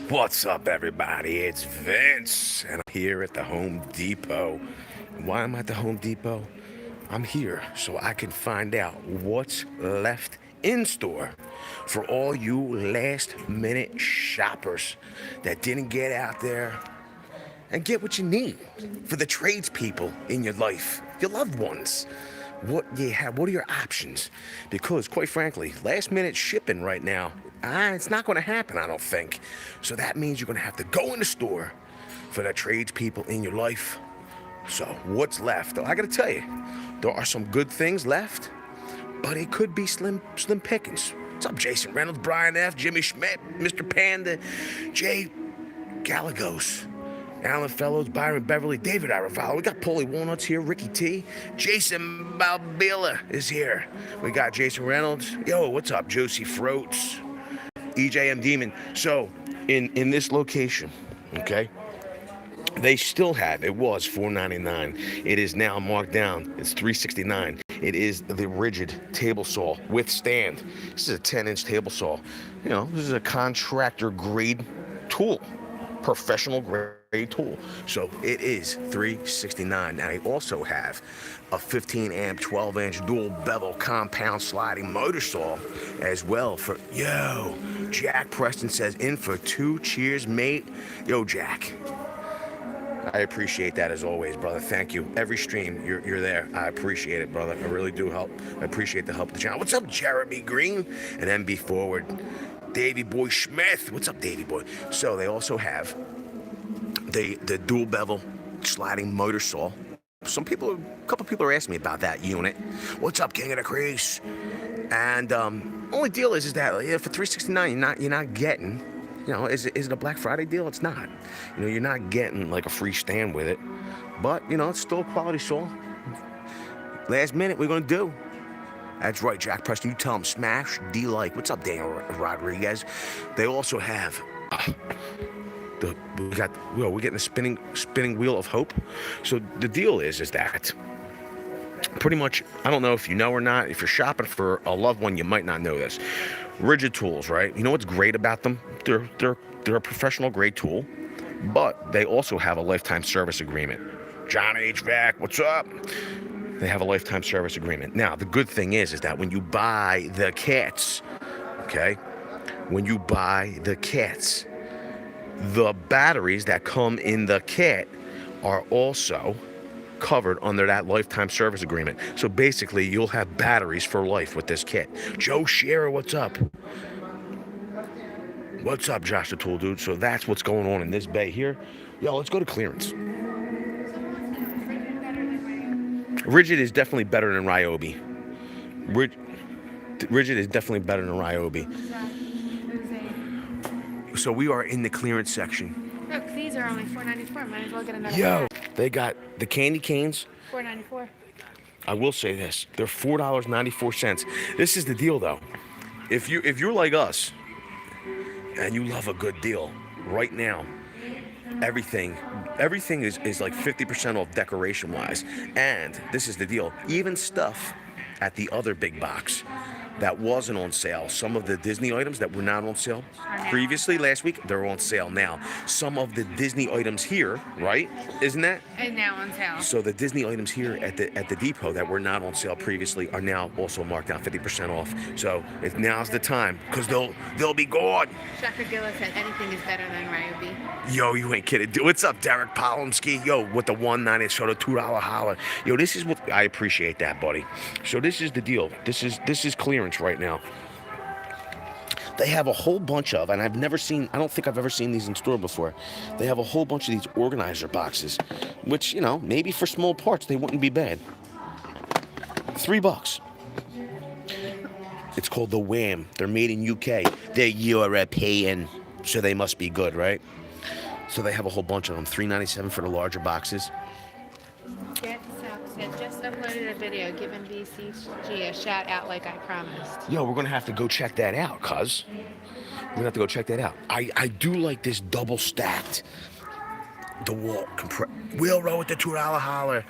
What's up, everybody? It's Vince, and I'm here at the Home Depot. Why am I at the Home Depot? I'm here so I can find out what's left in store for all you last-minute shoppers that didn't get out there and get what you need for the tradespeople in your life, your loved ones. What you have, what are your options? Because quite frankly, last minute shipping right now, it's not going to happen, I don't think. So that means you're going to have to go in the store for the tradespeople in your life. So what's left? I got to tell you, there are some good things left, but it could be slim pickings. What's up, Jason Reynolds, Brian F., Jimmy Schmidt, Mr. Panda, Jay Galagos, Alan Fellows, Byron Beverly, David Aravalo. We got Paulie Walnuts here, Ricky T. Jason Balbila is here. We got Jason Reynolds. Yo, what's up, Josie Froats, EJM Demon. So, in this location, okay, they still have, it was $4.99. It is now marked down. It's $3.69. It is the rigid table saw with stand. This is a 10-inch table saw. You know, this is a contractor grade tool, professional grade tool. So it is $3.69. Now, I also have a 15-amp, 12-inch dual bevel compound sliding motor saw as well for, yo, Jack Preston says, in for 2 cheers, mate. Yo, Jack. I appreciate that as always, brother. Thank you. Every stream, you're there. I appreciate it, brother. I really do help. I appreciate the help of the channel. What's up, Jeremy Green? And MB Forward. Davey Boy Smith. What's up, Davey Boy? So they also have the dual bevel sliding motor saw. A couple people are asking me about that unit. What's up, King of the Crease? And only deal is that for $3.69, you're not getting. You know, is it a Black Friday deal? It's not. You know, you're not getting like a free stand with it. But, you know, it's still a quality saw. Last minute, we're going to do. That's right, Jack Preston. You tell them smash, D-like. What's up, Daniel Rodriguez? They also have we're getting a spinning wheel of hope. So the deal is that pretty much, I don't know if you know or not, if you're shopping for a loved one, you might not know this. Rigid tools, right? You know what's great about them? They're a professional grade tool, but they also have a lifetime service agreement. John HVAC, what's up? They have a lifetime service agreement. Now, the good thing is that when you buy the kits, okay, the batteries that come in the kit are also covered under that lifetime service agreement. So basically, you'll have batteries for life with this kit. Joe Shearer, what's up? What's up, Josh the Tool Dude? So that's what's going on in this bay here. Yo, let's go to clearance. Rigid is definitely better than Ryobi. Rigid is definitely better than Ryobi. So we are in the clearance section. Look, these are only $4.94. Might as well get another. Yo, they got the candy canes. $4.94. I will say this: they're $4.94. This is the deal, though. If you're like us and you love a good deal, right now, everything is like 50% off decoration-wise. And this is the deal: even stuff at the other big box that wasn't on sale. Some of the Disney items that were not on sale previously last week, they're on sale now. Some of the Disney items here, right? Isn't that? And now on sale. So the Disney items here at the depot that were not on sale previously are now also marked down 50% off. So now's the time, because they'll be gone. Dr. Gillis said anything is better than Ryobi. Yo, you ain't kidding. What's up, Derek Polomsky? Yo, with the $1.90, so the $2 holler. Yo, this is what I appreciate that, buddy. So this is the deal. This is clearance right now. They have a whole bunch of, and I don't think I've ever seen these in store before. They have a whole bunch of these organizer boxes, which, you know, maybe for small parts, they wouldn't be bad. $3. It's called the Wham. They're made in UK. They're European, so they must be good, right? So they have a whole bunch of them. $3.97 for the larger boxes. Get said just uploaded a video giving BCG a shout out like I promised. Yo, we're gonna have to go check that out, cuz. We're gonna have to go check that out. I do like this double stacked DeWalt Wheelrow with the $2 holler.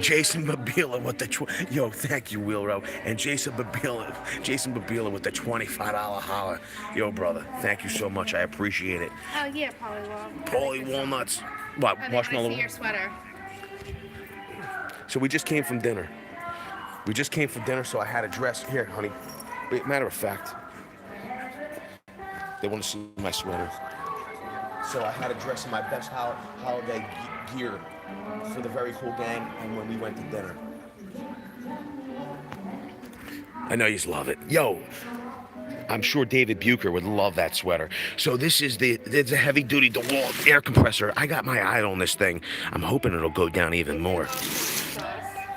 Jason Babila with the yo, thank you, Wheelrow. And Jason Babila with the $25 holler. Yo, brother, thank you so much. I appreciate it. Oh yeah, Polly Polly Walnuts. What? Oh, Marshmallow. I see your sweater. So we just came from dinner. So I had a dress here, honey. Wait, matter of fact, they want to see my sweater. So I had a dress in my best holiday gear for the very cool gang, and when we went to dinner. I know you love it. Yo, I'm sure David Bucher would love that sweater. So it's a heavy-duty DeWalt air compressor. I got my eye on this thing. I'm hoping it'll go down even more.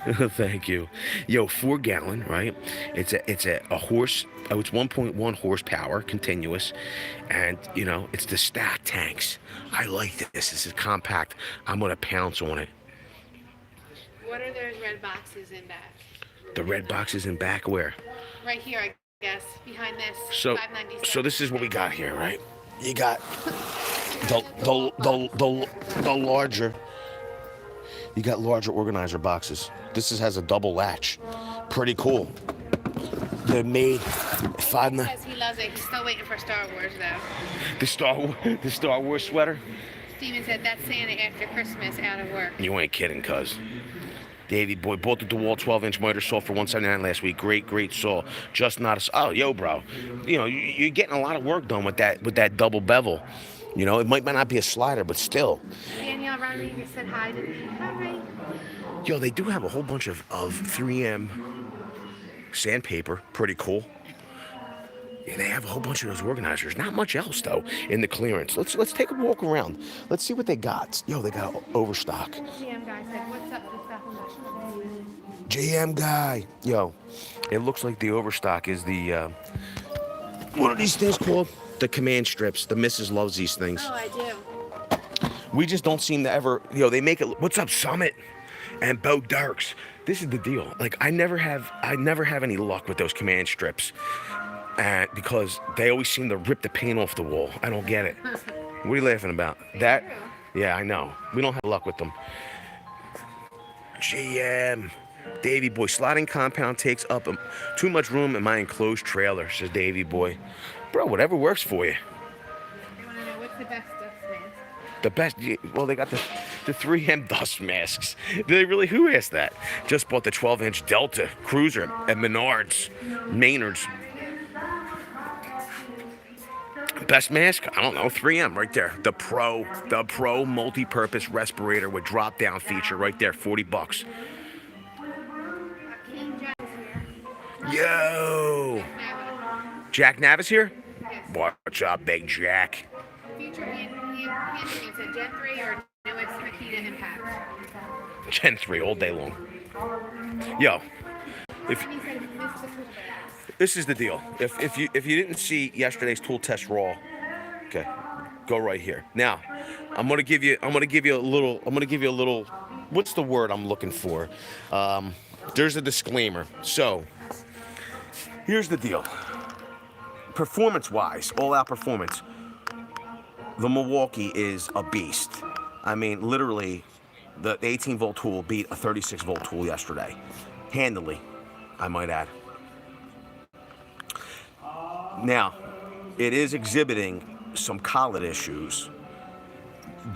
Thank you. Yo, 4-gallon, right? It's a horse. Oh, it's 1.1 horsepower, continuous, and it's the stack tanks. I like this. This is compact. I'm gonna pounce on it. What are those red boxes in back? The red boxes in back where? Right here, I guess, behind this. So this is what we got here, right? You got the larger. You got larger organizer boxes. This has a double latch. Pretty cool. They're made five. He says he loves it. He's still waiting for Star Wars though. The Star Wars sweater. Steven said that's Santa after Christmas out of work. You ain't kidding, cuz. Davey boy bought the DeWalt 12-inch miter saw for $179 last week. Great saw. Just not a. Oh, yo, bro. You're getting a lot of work done with that double bevel. It might not be a slider, but still. Danielle Rodriguez said hi to me. Hi. Yo, they do have a whole bunch of 3M sandpaper. Pretty cool. Yeah, they have a whole bunch of those organizers. Not much else though in the clearance. Let's take a walk around. Let's see what they got. Yo, they got overstock. GM guy said, "What's up with stuff?" GM guy. Yo, it looks like the overstock is the what are these things called? The command strips. The missus loves these things. Oh, I do. We just don't seem to ever. They make it. What's up, Summit? And Bo Darks. This is the deal. Like I never have any luck with those command strips, because they always seem to rip the paint off the wall. I don't get it. What are you laughing about? That? Yeah, I know. We don't have luck with them. GM. Davey boy, sliding compound takes up too much room in my enclosed trailer, says Davey boy. Bro, whatever works for you. They want to know what's the best dust mask. The best, well, they got the 3M dust masks. Did they really? Who asked that? Just bought the 12-inch Delta Cruiser at Maynard's. Best mask? I don't know, 3M right there. The Pro multi-purpose respirator with drop-down feature right there, $40. Yo! Jack Navis here? Yes. What's up, Big Jack? Future Anthony said Gen 3 or newest Makita Impact. Gen 3 all day long. Yo, if And he said he missed the tool bag. this is the deal. If you didn't see yesterday's tool test raw, okay, go right here. Now, I'm gonna give you a little. What's the word I'm looking for? There's a disclaimer. So, here's the deal. Performance-wise, all-out performance, the Milwaukee is a beast. I mean, literally, the 18-volt tool beat a 36-volt tool yesterday. Handily, I might add. Now, it is exhibiting some collet issues.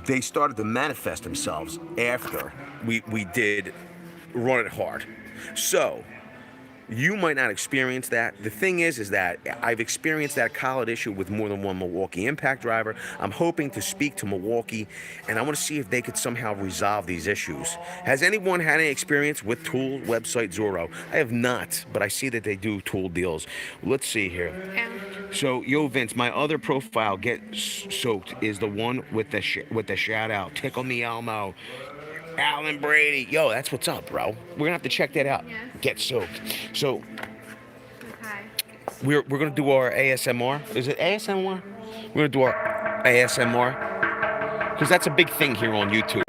They started to manifest themselves after we did run it hard. So, you might not experience that. The thing is that I've experienced that collet issue with more than one Milwaukee impact driver. I'm hoping to speak to Milwaukee, and I want to see if they could somehow resolve these issues. Has anyone had any experience with tool website Zorro? I have not, but I see that they do tool deals. Let's see here. So, yo, Vince, my other profile, Get Soaked, is the one with the shout out. Tickle me Elmo. Alan Brady. Yo, that's what's up, bro. We're going to have to check that out. Yes. Get Soaked. So, Hi. we're going to do our ASMR. Is it ASMR? We're going to do our ASMR. Because that's a big thing here on YouTube.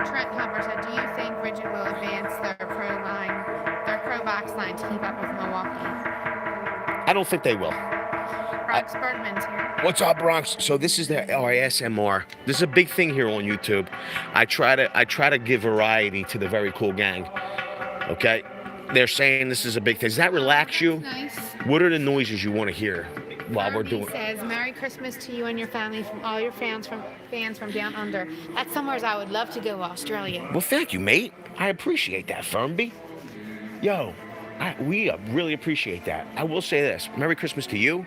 Trent Humber said, do you think Rigid will advance their pro box line to keep up with Milwaukee? I don't think they will. Rob Spurman's here. What's up, Bronx? So this is the ASMR. This is a big thing here on YouTube. I try to give variety to the very cool gang. Okay? They're saying this is a big thing. Does that relax you? Nice. What are the noises you want to hear while we're doing? Says Merry Christmas to you and your family from all your fans from down under. That's somewhere I would love to go, Australia. Well, thank you, mate. I appreciate that, Fernby. Yo, we really appreciate that. I will say this: Merry Christmas to you,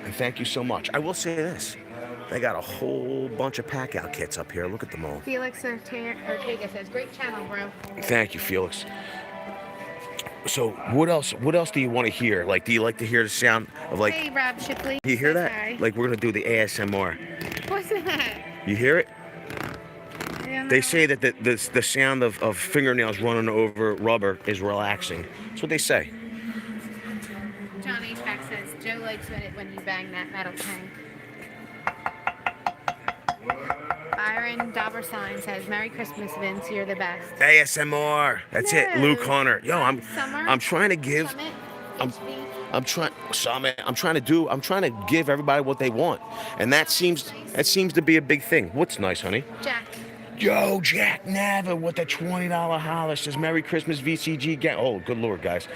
and thank you so much. I will say this: they got a whole bunch of pack-out kits up here. Look at them all. Felix Ortega says, "Great channel, bro." Thank you, Felix. So what else do you want to hear? Like, do you like to hear the sound of like? Hey, Rob Shipley. You hear that? Hi. Like, we're gonna do the ASMR. What's that? You hear it? I don't know. They say that the sound of fingernails running over rubber is relaxing. That's what they say. John H. Pack says, Joe likes it when you bang that metal tank. Byron Dobberstein says, Merry Christmas, Vince. You're the best. ASMR. That's it. Luke Hunter. Yo, I'm trying to give. Summit, I'm trying to give everybody what they want, and that seems to be a big thing. What's nice, honey? Jack. Yo, Jack Nava with the $20 holler says Merry Christmas, VCG gang. Oh, good Lord, guys.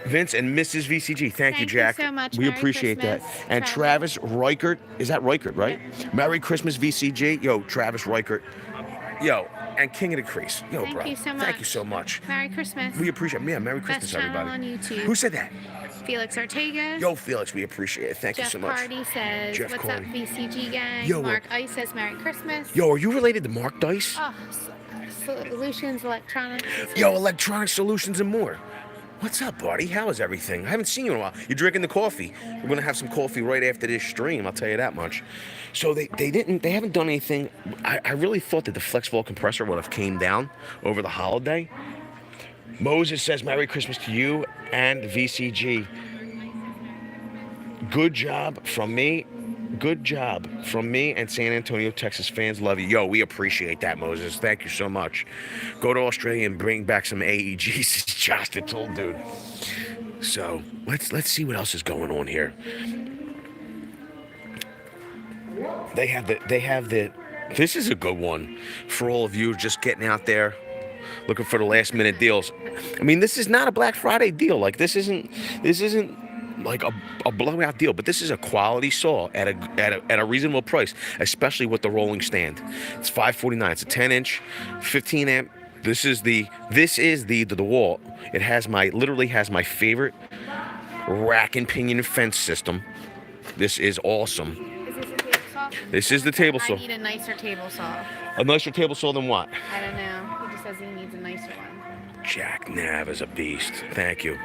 Vince and Mrs. VCG, thank you, Jack. You so much. We Merry appreciate Christmas, that. And Travis Reichert, is that Reichert, right? Yeah. Merry Christmas, VCG. Yo, Travis Reichert. Yo, and King of the Crease. Yo, thank bro. You so much. Thank you so much. Merry Christmas. We appreciate it. Yeah, Merry Christmas, Best everybody. Channel on YouTube. Who said that? Felix Ortega. Yo, Felix, we appreciate it. Thank you so much. Jeff Hardy says, Jeff what's Cardi. up, VCG gang? Yo, Mark Ice says, Merry Christmas. Yo, are you related to Mark Dice? Oh, Solutions Electronics. Yo, Electronic Solutions and more. What's up, buddy? How is everything? I haven't seen you in a while. You're drinking the coffee. We're gonna have some coffee right after this stream. I'll tell you that much. So they haven't done anything. I really thought that the FlexVault compressor would have came down over the holiday. Moses says Merry Christmas to you and VCG. Good job from me. Good job from me and San Antonio, Texas fans. Love you. Yo, we appreciate that, Moses. Thank you so much. Go to Australia and bring back some AEGs, Josh the told dude. So let's see what else is going on here. They have the this is a good one for all of you just getting out there looking for the last minute deals. I mean, this is not a Black Friday deal. Like this isn't like a blowout deal, but this is a quality saw at a reasonable price, especially with the rolling stand. It's $549. It's a 10-inch, 15 amp. This is the DeWalt. It literally has my favorite rack and pinion fence system. This is awesome. Is this a table saw? This is the table saw. I need a nicer table saw. A nicer table saw than what? I don't know. He just says he needs a nicer one. Jack Nav is a beast. Thank you.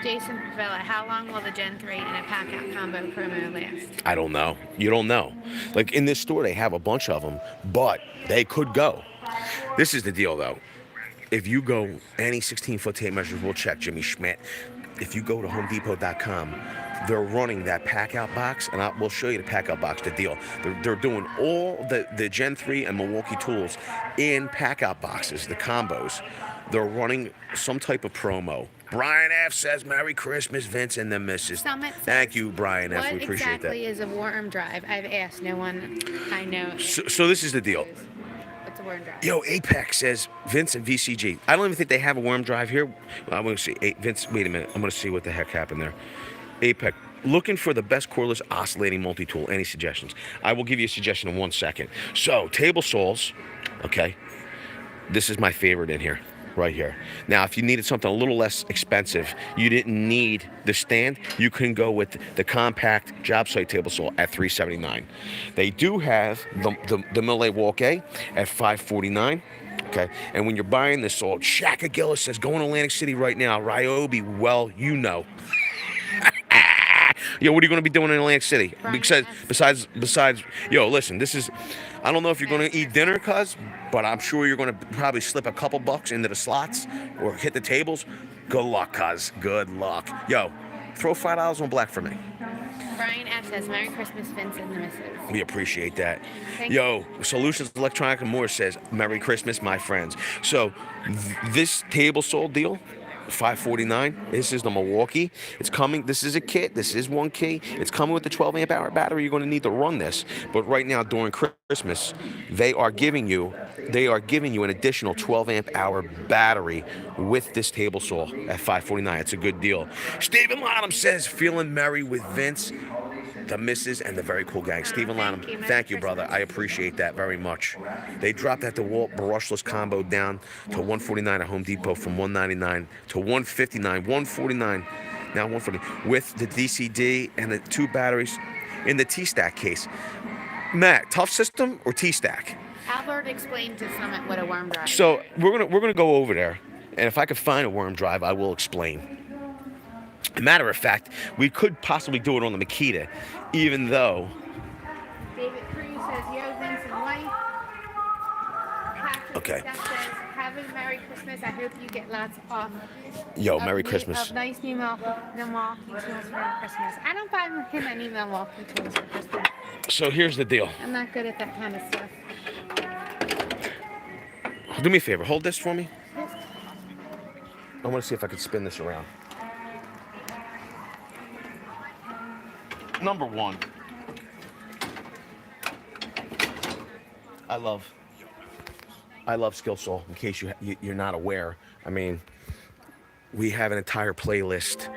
Jason Pavella, how long will the Gen 3 and a pack-out combo promo last? I don't know. You don't know. Like in this store, they have a bunch of them, but they could go. This is the deal, though. If you go any 16-foot tape measures, we'll check Jimmy Schmidt. If you go to HomeDepot.com, they're running that pack-out box, and we'll show you the pack-out box, the deal. They're doing all the Gen 3 and Milwaukee tools in pack-out boxes, the combos. They're running some type of promo. Brian F. says, Merry Christmas, Vince and the missus. Thank you, Brian F. We appreciate that. What exactly is a worm drive? I've asked no one I know. So this is the deal. What's a worm drive? Yo, Apex says, Vince and VCG. I don't even think they have a worm drive here. I'm going to see. Vince, wait a minute. I'm going to see what the heck happened there. Apex. Looking for the best cordless oscillating multi-tool. Any suggestions? I will give you a suggestion in 1 second. So, table saws. Okay. This is my favorite in here. Right here. Now, if you needed something a little less expensive, you didn't need the stand, you can go with the compact job site table saw at $379. They do have the Millet Walk A at $549. Okay, and when you're buying this saw, Shaka Gillis says, going to Atlantic City right now. Ryobi, well, you know. Yo, what are you going to be doing in Atlantic City? Because besides, yo, listen, this is, I don't know if you're going to eat dinner, but I'm sure you're going to probably slip a couple bucks into the slots or hit the tables. Good luck, good luck. Yo, throw $5 on black for me. Brian F. says, Merry Christmas, Vince and the missus. We appreciate that. Yo, Solutions Electronic and More says, Merry Christmas, my friends. So this table saw deal $549. This is the Milwaukee. It's coming. This is a kit. This is one key. It's coming with the 12 amp hour battery. You're going to need to run this. But right now during Christmas, they are giving you an additional 12 amp hour battery with this table saw at $549. It's a good deal. Stephen Lottom says, feeling merry with Vince, the missus, and the very cool gang. Stephen Lottom, thank you, brother. I appreciate that very much. They dropped that DeWalt brushless combo down to $149 at Home Depot from $199 to $159, $149, now $140 with the DCD and the 2 batteries in the T-Stack case. Matt, tough system or T-Stack? Albert explained to Summit what a worm drive is. So we're gonna go over there, and if I could find a worm drive, I will explain. Matter of fact, we could possibly do it on the Makita, even though. David Cruz says, yo, Vince and wife. Patrick Okay. Steph says, have a Merry Christmas. I hope you get lots of Merry Christmas. Of nice new Milwaukee tools for Christmas. I don't buy him any Milwaukee tools for Christmas. So here's the deal. I'm not good at that kind of stuff. Do me a favor, hold this for me. I want to see if I can spin this around. Number one, I love Skill Soul. In case you're not aware, I mean, we have an entire playlist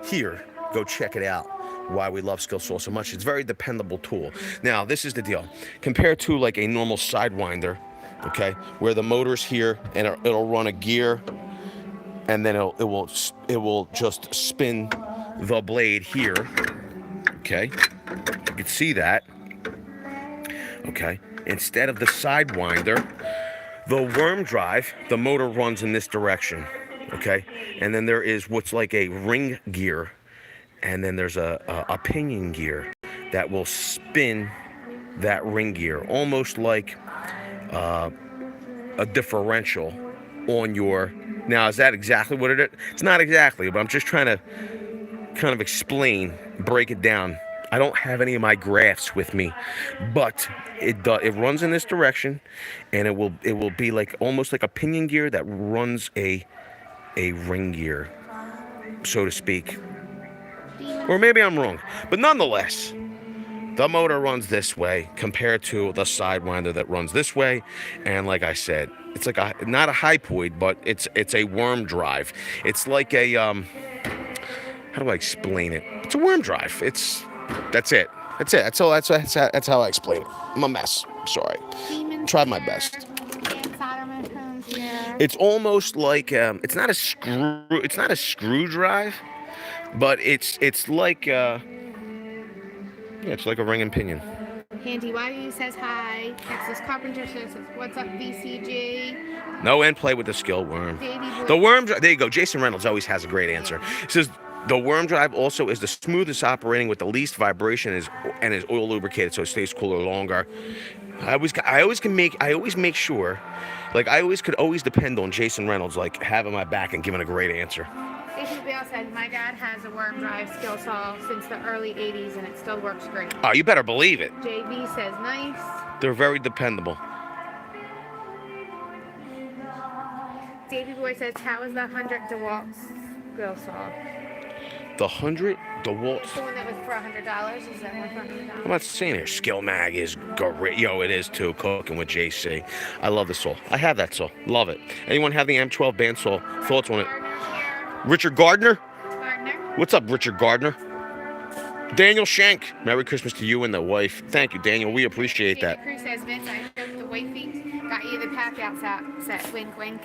here. Go check it out. Why we love Skill Soul so much. It's a very dependable tool. Now, this is the deal. Compared to like a normal Sidewinder, okay, where the motor's here and it'll run a gear, and then it will just spin the blade here. Okay, you can see that. Okay, instead of the Sidewinder, the worm drive, the motor runs in this direction. Okay, and then there is what's like a ring gear, and then there's a pinion gear that will spin that ring gear, almost like a differential on your. Now, is that exactly what it is? It's not exactly, but I'm just trying to kind of break it down. I don't have any of my graphs with me, but it runs in this direction, and it will be like almost like a pinion gear that runs a ring gear, so to speak. Or maybe I'm wrong, but nonetheless, the motor runs this way compared to the Sidewinder that runs this way, and like I said, it's like not a hypoid, but it's a worm drive. It's like a how do I explain it? It's a worm drive. That's it. That's all. That's how I explain it. I'm a mess. Sorry. Tried my best. It's almost like it's not a screw drive, but it's like it's like a ring and pinion. Handy YU says hi. Texas Carpenter says, what's up, BCG? No end play with the skill worm. The worm drive. There you go. Jason Reynolds always has a great answer. He says the worm drive also is the smoothest operating with the least vibration and is oil lubricated, so it stays cooler longer. I always make sure, like I could always depend on Jason Reynolds, like having my back and giving a great answer. Jason Bale said, my dad has a worm drive skill saw since the early 80s and it still works great. Oh, you better believe it. JB says, nice. They're very dependable. Davey Boy says, how is the 100 DeWalt skill saw? The 100 DeWalt. It's the one that was for $100. Is that one for $100? I'm not saying here. Skill Mag is great. Yo, it is too. Cooking with JC. I love the saw. I have that saw. Love it. Anyone have the M12 bandsaw? Thoughts on it? Richard Gardner? What's up, Richard Gardner? Daniel Shank. Merry Christmas to you and the wife. Thank you, Daniel. We appreciate that. Cruz says, Vince, I hope the wifey got you the pack-out set. Wink, wink.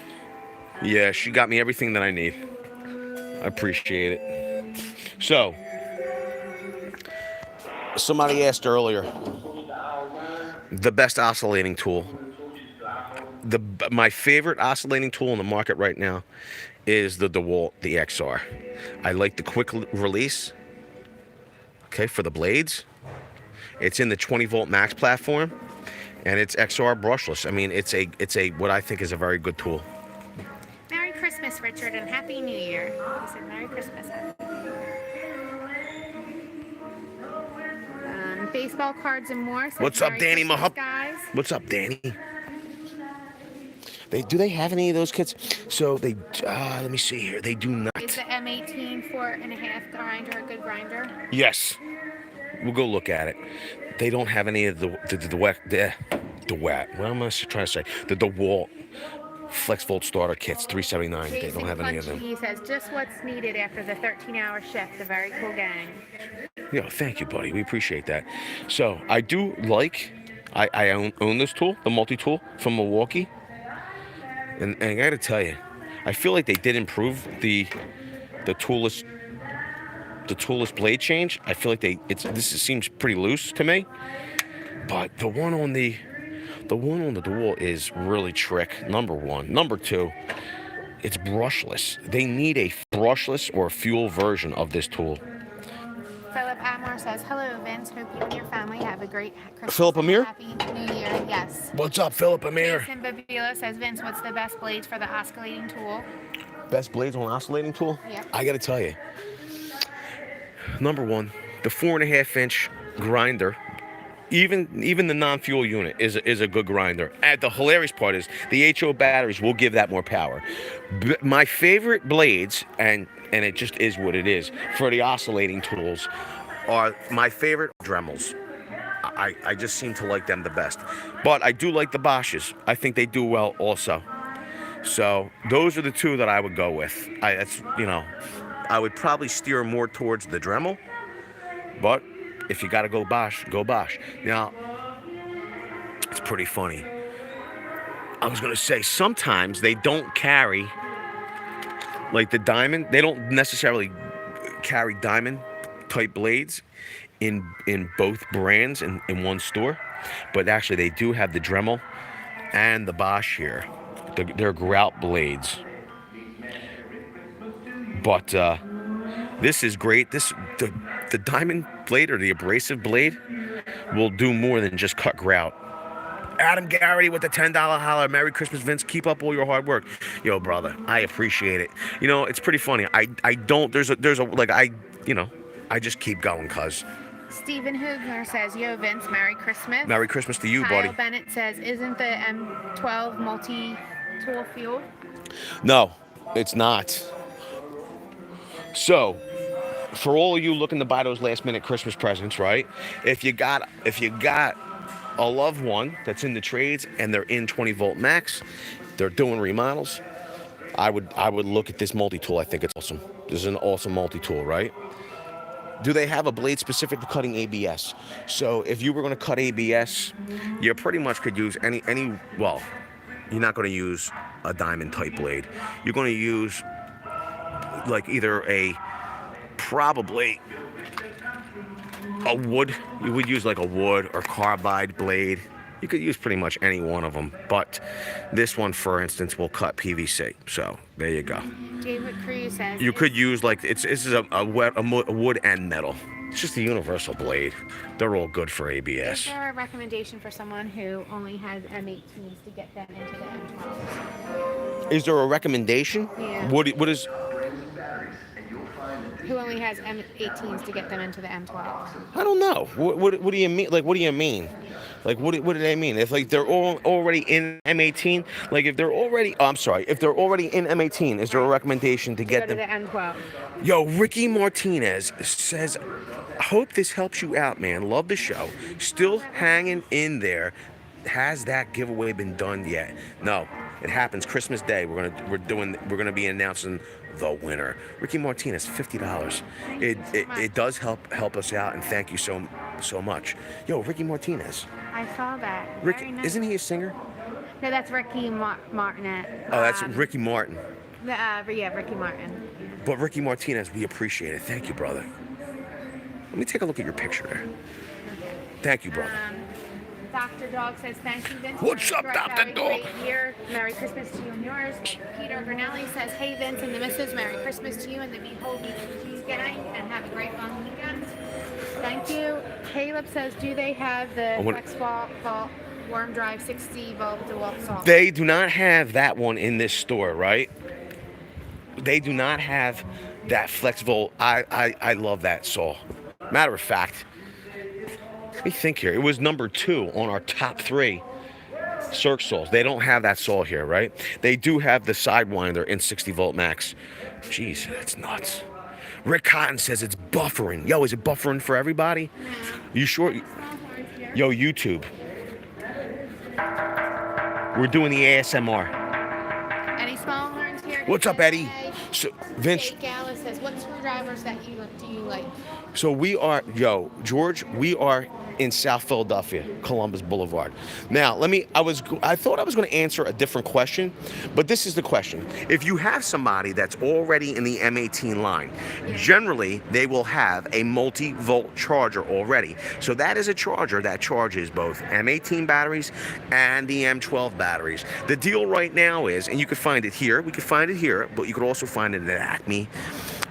Yeah, she got me everything that I need. I appreciate it. So, somebody asked earlier, the best oscillating tool. My favorite oscillating tool in the market right now is the DeWalt, the XR. I like the quick release, okay, for the blades. It's in the 20 volt max platform, and it's XR brushless. I mean, it's a what I think is a very good tool. Merry Christmas, Richard, and Happy New Year. He said, Merry Christmas. Baseball cards and more. What's up, Danny Mahup? What's up, Danny? Do they have any of those kits? So they let me see here. They do not. Is the M18 4.5 grinder a good grinder? Yes. We'll go look at it. They don't have any of the what am I trying to say? The DeWalt Flex Volt starter kits, $379. They don't have any of them. He says just what's needed after the 13-hour shift. A very cool gang. Yeah, thank you, buddy. We appreciate that. So I do like. I own this tool, the multi-tool from Milwaukee, and I got to tell you, I feel like they did improve the toolless blade change. I feel like this seems pretty loose to me, but the one on the DeWalt is really trick. Number one. Number two, it's brushless. They need a brushless or fuel version of this tool. Philip Amor says, hello, Vince. Hope you and your family have a great Christmas. Philip Amir? Happy New Year. Yes. What's up, Philip Amir? Jason Babila says, Vince, what's the best blades for the oscillating tool? Best blades on oscillating tool? Yep. I got to tell you. Number one, the 4.5-inch grinder, even the non-fuel unit is a good grinder. And the hilarious part is the HO batteries will give that more power. My favorite blades, and it just is what it is, for the oscillating tools are my favorite Dremels. I just seem to like them the best. But I do like the Bosches. I think they do well also. So those are the two that I would go with. I would probably steer more towards the Dremel, but if you got to go Bosch, go Bosch. Now, it's pretty funny. I was going to say, sometimes they don't carry, like the diamond, they don't necessarily carry diamond type blades in both brands in one store, but actually they do have the Dremel and the Bosch here. They're grout blades. But this is great. The diamond blade or the abrasive blade will do more than just cut grout. Adam Garrity with the $10 holler. Merry Christmas, Vince. Keep up all your hard work. Yo, brother, I appreciate it. It's pretty funny. I just keep going, cuz. Stephen Hugner says, yo, Vince, Merry Christmas. Merry Christmas to you, buddy. Kyle Bennett says, isn't the M12 multi-tool fuel? No, it's not. So, for all of you looking to buy those last-minute Christmas presents, right? If you got a loved one that's in the trades and they're in 20-volt max, they're doing remodels, I would look at this multi-tool. I think it's awesome. This is an awesome multi-tool, right? Do they have a blade specific to cutting ABS? So if you were going to cut ABS, you pretty much could use any. Well, you're not going to use a diamond type blade. You're going to use like either probably a wood. You would use like a wood or carbide blade. You could use pretty much any one of them, but this one, for instance, will cut PVC. So there you go. David Cruz says you could use this is a wood and metal. It's just a universal blade. They're all good for ABS. Is there a recommendation for someone who only has M18s to get them into the M12s? Is there a recommendation? Yeah. What is? Who only has M18s to get them into the M12s? I don't know. What do you mean? Like, what do you mean? Like, what do they mean? If like they're already in M18, like if they're already, if they're already in M18, is there a recommendation to get them them? To the M12. Yo, Ricky Martinez says, hope this helps you out, man. Love the show. Still hanging in there. Has that giveaway been done yet? No, it happens Christmas Day. We're gonna be announcing the winner. Ricky Martinez, $50. It does help us out, and thank you so much. Yo, Ricky Martinez. I saw that. Ricky, Very nice. Isn't he a singer? No, that's Ricky Martinet. Oh, that's Ricky Martin. Yeah, Ricky Martin. But Ricky Martinez, we appreciate it. Thank you, brother. Let me take a look at your picture there. Okay. Thank you, brother. Dr. Dog says, thank you, Vince. What's up, Dr. Dog? Great year. Merry Christmas to you and yours. Peter Bernelli says, hey, Vince and the missus, Merry Christmas to you and the Behold BCG's gang, and have a great long weekend. Thank you. Caleb says, do they have the Flex Vault Warm Drive 60 volt DeWalt saw? They do not have that one in this store, right? They do not have that Flex Volt. I love that saw. Matter of fact, let me think here. It was number 2 on our top 3 Circ saws. They don't have that saw here, right? They do have the Sidewinder in 60 volt max. Jeez, that's nuts. Rick Cotton says it's buffering. Yo, is it buffering for everybody? No. You sure? Small horns here. Yo, YouTube. We're doing the ASMR. Any small horns here? What's up, Eddie? So, Vince. Jake Gala says, what screwdrivers that do you like? So we are, yo, George, we are in South Philadelphia, Columbus Boulevard. Now, I thought I was going to answer a different question, but this is the question. If you have somebody that's already in the M18 line, generally they will have a multi-volt charger already. So that is a charger that charges both M18 batteries and the M12 batteries. The deal right now is, and you could find it here, we could find it here, but you could also find it at Acme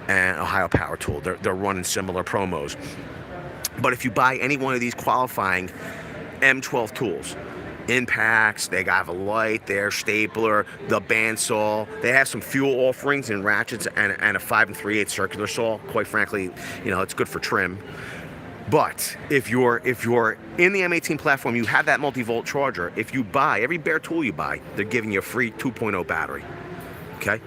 and Ohio Power Tool. They're running similar promos. But if you buy any one of these qualifying M12 tools, impacts, they got a light, their stapler, the bandsaw, they have some fuel offerings and ratchets and a 5 3/8 circular saw. Quite frankly, it's good for trim. But if you're in the M18 platform, you have that multi-volt charger. If you buy every bare tool you buy, they're giving you a free 2.0 battery. Okay.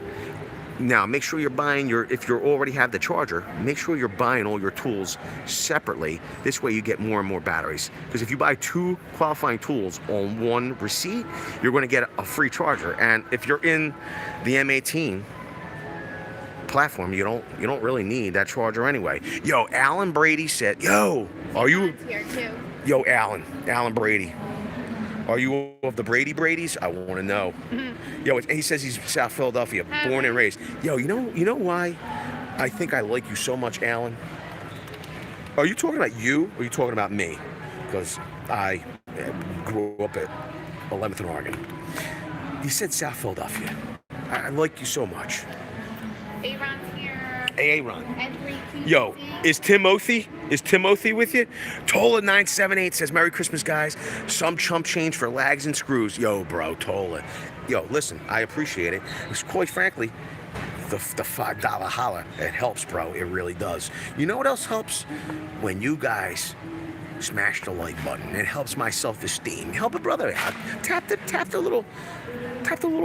Now, make sure you're buying if you already have the charger, make sure you're buying all your tools separately. This way you get more and more batteries. Because if you buy 2 qualifying tools on one receipt, you're going to get a free charger. And if you're in the M18 platform, you don't really need that charger anyway. Yo, Alan Brady said, yo, are you... Here too. Yo, Alan Brady. Are you of the Brady's? I want to know. Yo, he says he's South Philadelphia, born and raised. Yo, you know why I think I like you so much, Alan? Are you talking about you, or are you talking about me? Because I grew up at 11th and Oregon. He said South Philadelphia. I like you so much. Aaron's here. Hey, Aaron. N3QC. Yo, is Timothy with you? Tola978 says, Merry Christmas, guys. Some chump change for lags and screws. Yo, bro, Tola. Yo, listen, I appreciate it. Because quite frankly, the $5 holla, it helps, bro. It really does. You know what else helps? When you guys smash the like button. It helps my self-esteem. Help a brother out. Tap the little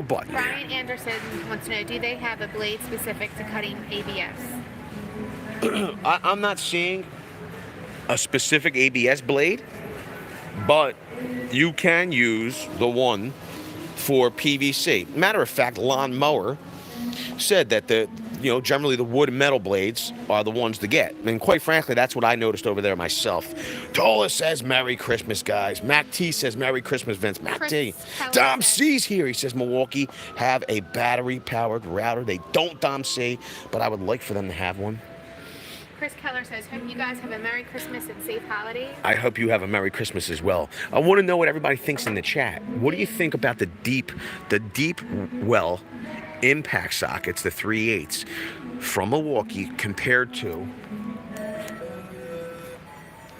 button. Brian Anderson wants to know, do they have a blade specific to cutting ABS? I'm not seeing a specific ABS blade, but you can use the one for PVC. Matter of fact, Lawnmower said that generally the wood and metal blades are the ones to get. And quite frankly, that's what I noticed over there myself. Tola says, Merry Christmas, guys. Mac T says, Merry Christmas, Vince. Mac T. Dom C's here. He says, Milwaukee have a battery-powered router. They don't, Dom C, but I would like for them to have one. Chris Keller says, hope you guys have a Merry Christmas and safe holidays. I hope you have a Merry Christmas as well. I want to know what everybody thinks in the chat. What do you think about the deep well impact sockets, the 3/8 from Milwaukee, compared to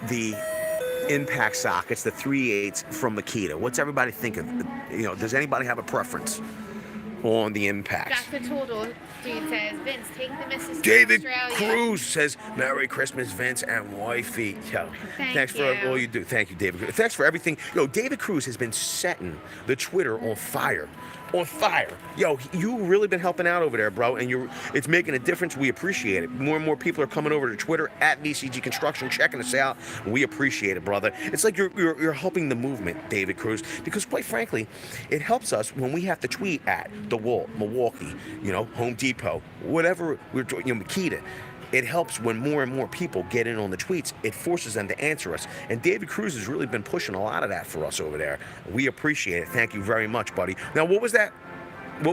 the impact sockets, the 3/8 from Makita? What's everybody thinking? Does anybody have a preference on the impacts? Jack the Tool Dude says, Vince, take the missus to David Australia. Cruz says, Merry Christmas, Vince and wifey. Yo, thanks for all you do. Thank you, David. Thanks for everything. Yo, David Cruz has been setting the Twitter on fire. On fire. Yo, you really been helping out over there, bro, and it's making a difference. We appreciate it. More and more people are coming over to Twitter at VCG Construction, checking us out. We appreciate it, brother. It's like you're helping the movement, David Cruz, because quite frankly, it helps us when we have to tweet at DeWalt, Milwaukee, Home Depot, whatever we're doing, Makita. It helps when more and more people get in on the tweets. It forces them to answer us. And David Cruz has really been pushing a lot of that for us over there. We appreciate it. Thank you very much, buddy. Now, what was that? I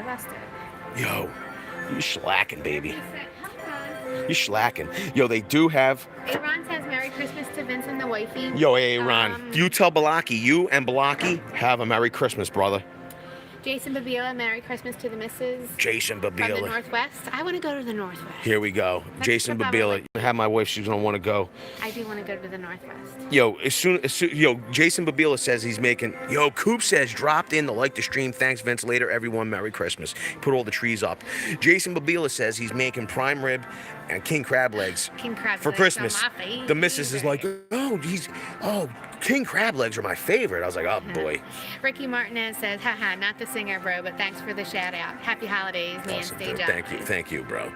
lost it. Yo, you slacking, baby. You slacking. Yo, they do have... Aaron says, Merry Christmas to Vince and the wifey. Yo, hey, Ron. You tell Balaki, you and Balaki have a Merry Christmas, brother. Jason Babila, Merry Christmas to the missus. Jason Babila. From the Northwest. I want to go to the Northwest. Here we go. That's Jason Babila. I have my wife. She's going to want to go. I do want to go to the Northwest. Yo, Jason Babila says he's making... Yo, Coop says, dropped in to like the stream. Thanks, Vince. Later, everyone. Merry Christmas. Put all the trees up. Jason Babila says he's making prime rib king crab legs King crab for legs Christmas. are my favorite. The missus is like, oh, king crab legs are my favorite. I was like, oh boy. Ricky Martinez says, haha, not the singer, bro, but thanks for the shout out. Happy holidays, me Awesome, and dude. Stage Thank you, bro.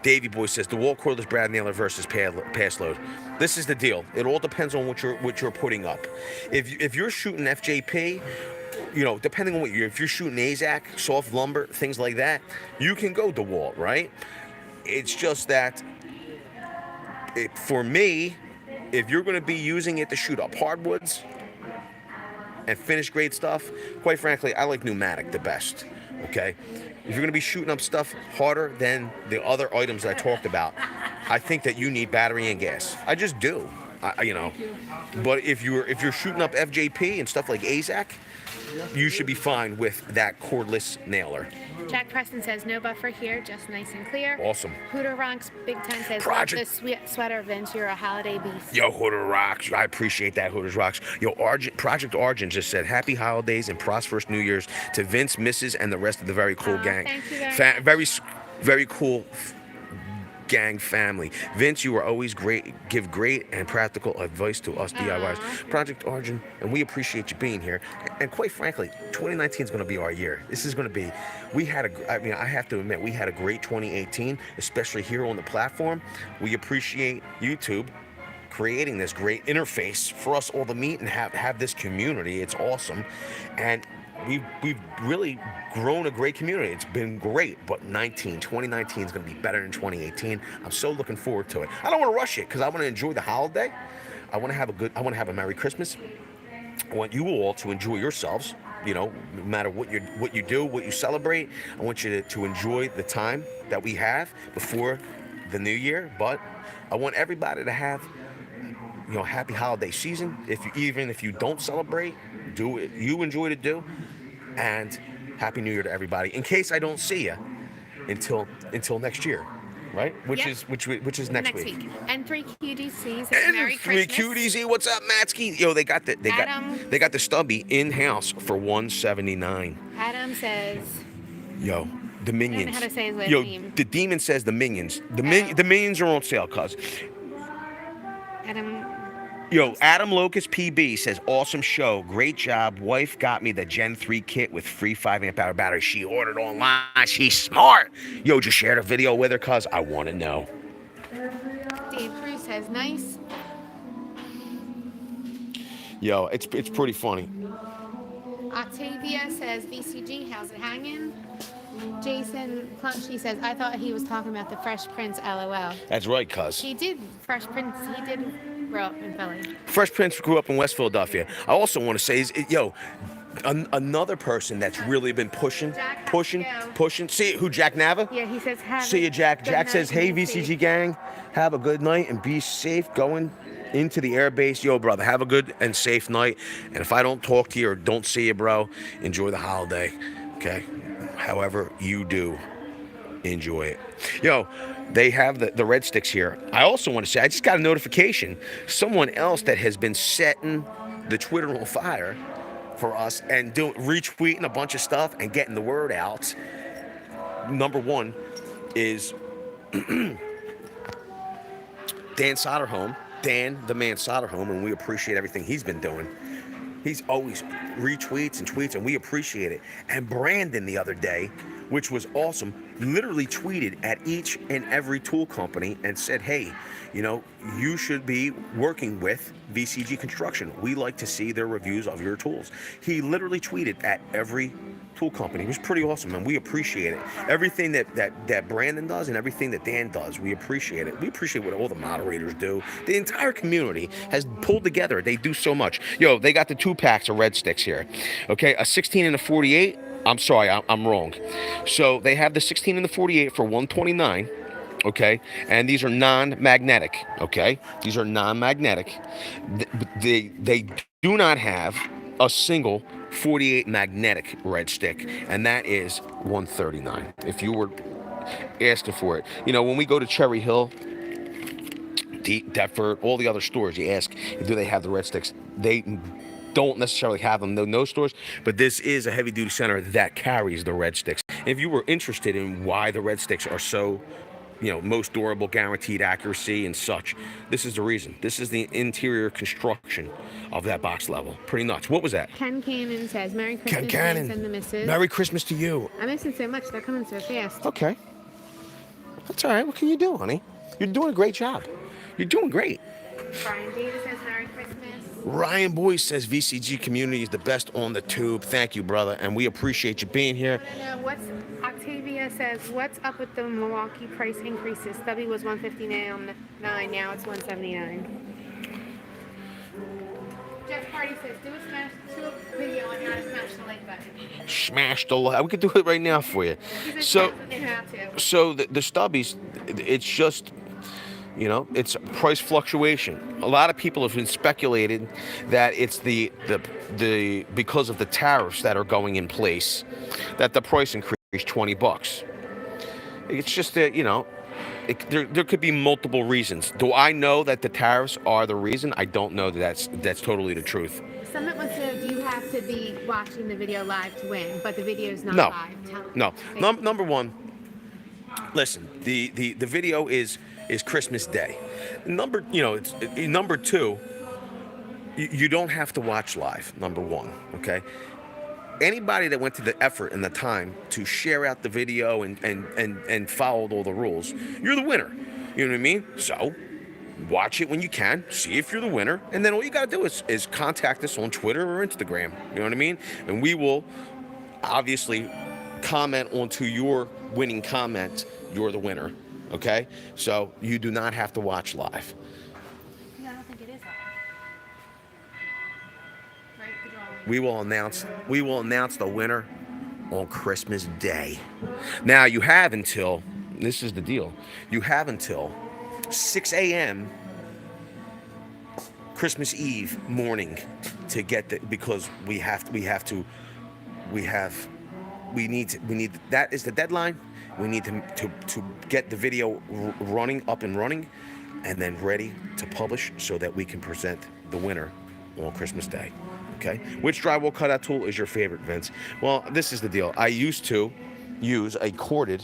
Davey Boy says the wall cordless Brad Naylor versus pass load. This is the deal. It all depends on what you're putting up. If you're shooting FJP, depending on if you're shooting AZAC, soft lumber, things like that, you can go DeWalt, right? It's just that for me, if you're going to be using it to shoot up hardwoods and finish grade stuff, quite frankly, I like pneumatic the best. Okay, if you're going to be shooting up stuff harder than the other items that I talked about, I think that you need battery and gas. I just do. But if you're shooting up FJP and stuff like AZAC, you should be fine with that cordless nailer. Jack Preston says, no buffer here, just nice and clear. Awesome. Hooter Ronks Big Time says, Project- love the sweater, Vince, you're a holiday beast. Yo, Hooter rocks. I appreciate that, Hooters rocks. Yo, Project Argent just said, happy holidays and prosperous New Year's to Vince, Mrs., and the rest of the very cool gang. Thank you Very cool gang family. Vince, you are always great, give great and practical advice to us DIYs. Project Argent, and we appreciate you being here. And quite frankly, 2019 is going to be our year. This is going to be, I have to admit, we had a great 2018, especially here on the platform. We appreciate YouTube creating this great interface for us all to meet and have this community. It's awesome. And we've really grown a great community. It's been great, but 2019 is going to be better than 2018. I'm so looking forward to it. I don't want to rush it because I want to enjoy the holiday. I want to have a Merry Christmas. I want you all to enjoy yourselves. No matter what you do, what you celebrate. I want you to enjoy the time that we have before the new year. But I want everybody to have happy holiday season. Even if you don't celebrate, do it you enjoy to do, and happy New Year to everybody. In case I don't see you until next year, right? Which is next week. And 3QDC says Merry Christmas. 3QDC, what's up, Matsky? Yo, they got the stubby in house for $179. Adam says, yo, the Minions. I don't know how to say his last name. The demon says the Minions. The Minions are on sale, cuz. Adam Locust PB says, awesome show. Great job. Wife got me the Gen 3 kit with free 5-amp hour battery. She ordered online. She's smart. Yo, just shared a video with her, cuz I want to know. Dave Cruz says, nice. Yo, it's pretty funny. Octavia says, VCG, how's it hanging? Jason Clunchy says, I thought he was talking about the Fresh Prince, LOL. That's right, cuz. He did grow up in Philly. Fresh Prince grew up in West Philadelphia. I also want to say, another person that's really been pushing. See who, Jack Nava? Yeah, he says, see you, Jack. Jack says, hey, VCG gang, have a good night and be safe going into the airbase. Yo, brother, have a good and safe night. And if I don't talk to you or don't see you, bro, enjoy the holiday, okay? However you do, enjoy it. Yo, they have the red sticks here. I also want to say, I just got a notification. Someone else that has been setting the Twitter on fire for us and retweeting a bunch of stuff and getting the word out. Number one is Dan Soderholm. Dan, the man Soderholm, and we appreciate everything he's been doing. He's always retweets and tweets, and we appreciate it. And Brandon the other day, which was awesome, literally tweeted at each and every tool company and said, hey, you should be working with VCG Construction. We like to see their reviews of your tools. He literally tweeted at every tool company. It was pretty awesome, and we appreciate it. Everything that Brandon does and everything that Dan does, we appreciate it. We appreciate what all the moderators do. The entire community has pulled together. They do so much. Yo, they got the 2-packs of red sticks here. Okay, a 16 and a 48. I'm sorry, I'm wrong. So they have the 16 and the 48 for $129. Okay, and these are non-magnetic. Okay, these are non-magnetic. They do not have a single 48 magnetic red stick, and that is $139 if you were asking for it. When we go to Cherry Hill, Deptford, all the other stores, you ask, do they have the red sticks? They don't necessarily have them in those stores, but this is a heavy-duty center that carries the red sticks. If you were interested in why the red sticks are so most durable, guaranteed accuracy and such. This is the reason. This is the interior construction of that box level. Pretty nuts. What was that? Ken Cannon says, Merry Ken Christmas, Cannon. Vince and the missus. Merry Christmas to you. I'm missing so much. They're coming so fast. Okay. That's all right. What can you do, honey? You're doing a great job. You're doing great. Brian Davis says, Merry Christmas. Ryan Boyce says VCG community is the best on the tube. Thank you, brother, and we appreciate you being here. Octavia says, what's up with the Milwaukee price increases? Stubby was $159, now it's $179. Jeff Party says, do a video on how to smash the like button. Smash the like. We could do it right now for you. So the Stubbies, it's just, it's price fluctuation. A lot of people have been speculated that it's the because of the tariffs that are going in place, that the price increased $20. It's just that, there could be multiple reasons. Do I know that the tariffs are the reason? I don't know that that's totally the truth. Someone wants to know, do you have to be watching the video live to win? But the video is not live. No. Number one, listen, the video is Christmas Day. Number two, you don't have to watch live, number one, okay? Anybody that went to the effort and the time to share out the video and followed all the rules, you're the winner. You know what I mean? So watch it when you can, see if you're the winner, and then all you got to do is contact us on Twitter or Instagram. You know what I mean? And we will obviously comment onto your winning comment. You're the winner. Okay? So you do not have to watch live. Yeah, I don't think it is live. Right, good job. We will announce the winner on Christmas Day. Now you have until, this is the deal, you have until 6 a.m. Christmas Eve morning to get because we need that is the deadline. We need to get the video up and running and then ready to publish so that we can present the winner on Christmas Day. Okay? Which drywall cutout tool is your favorite, Vince? Well, this is the deal. I used to use a corded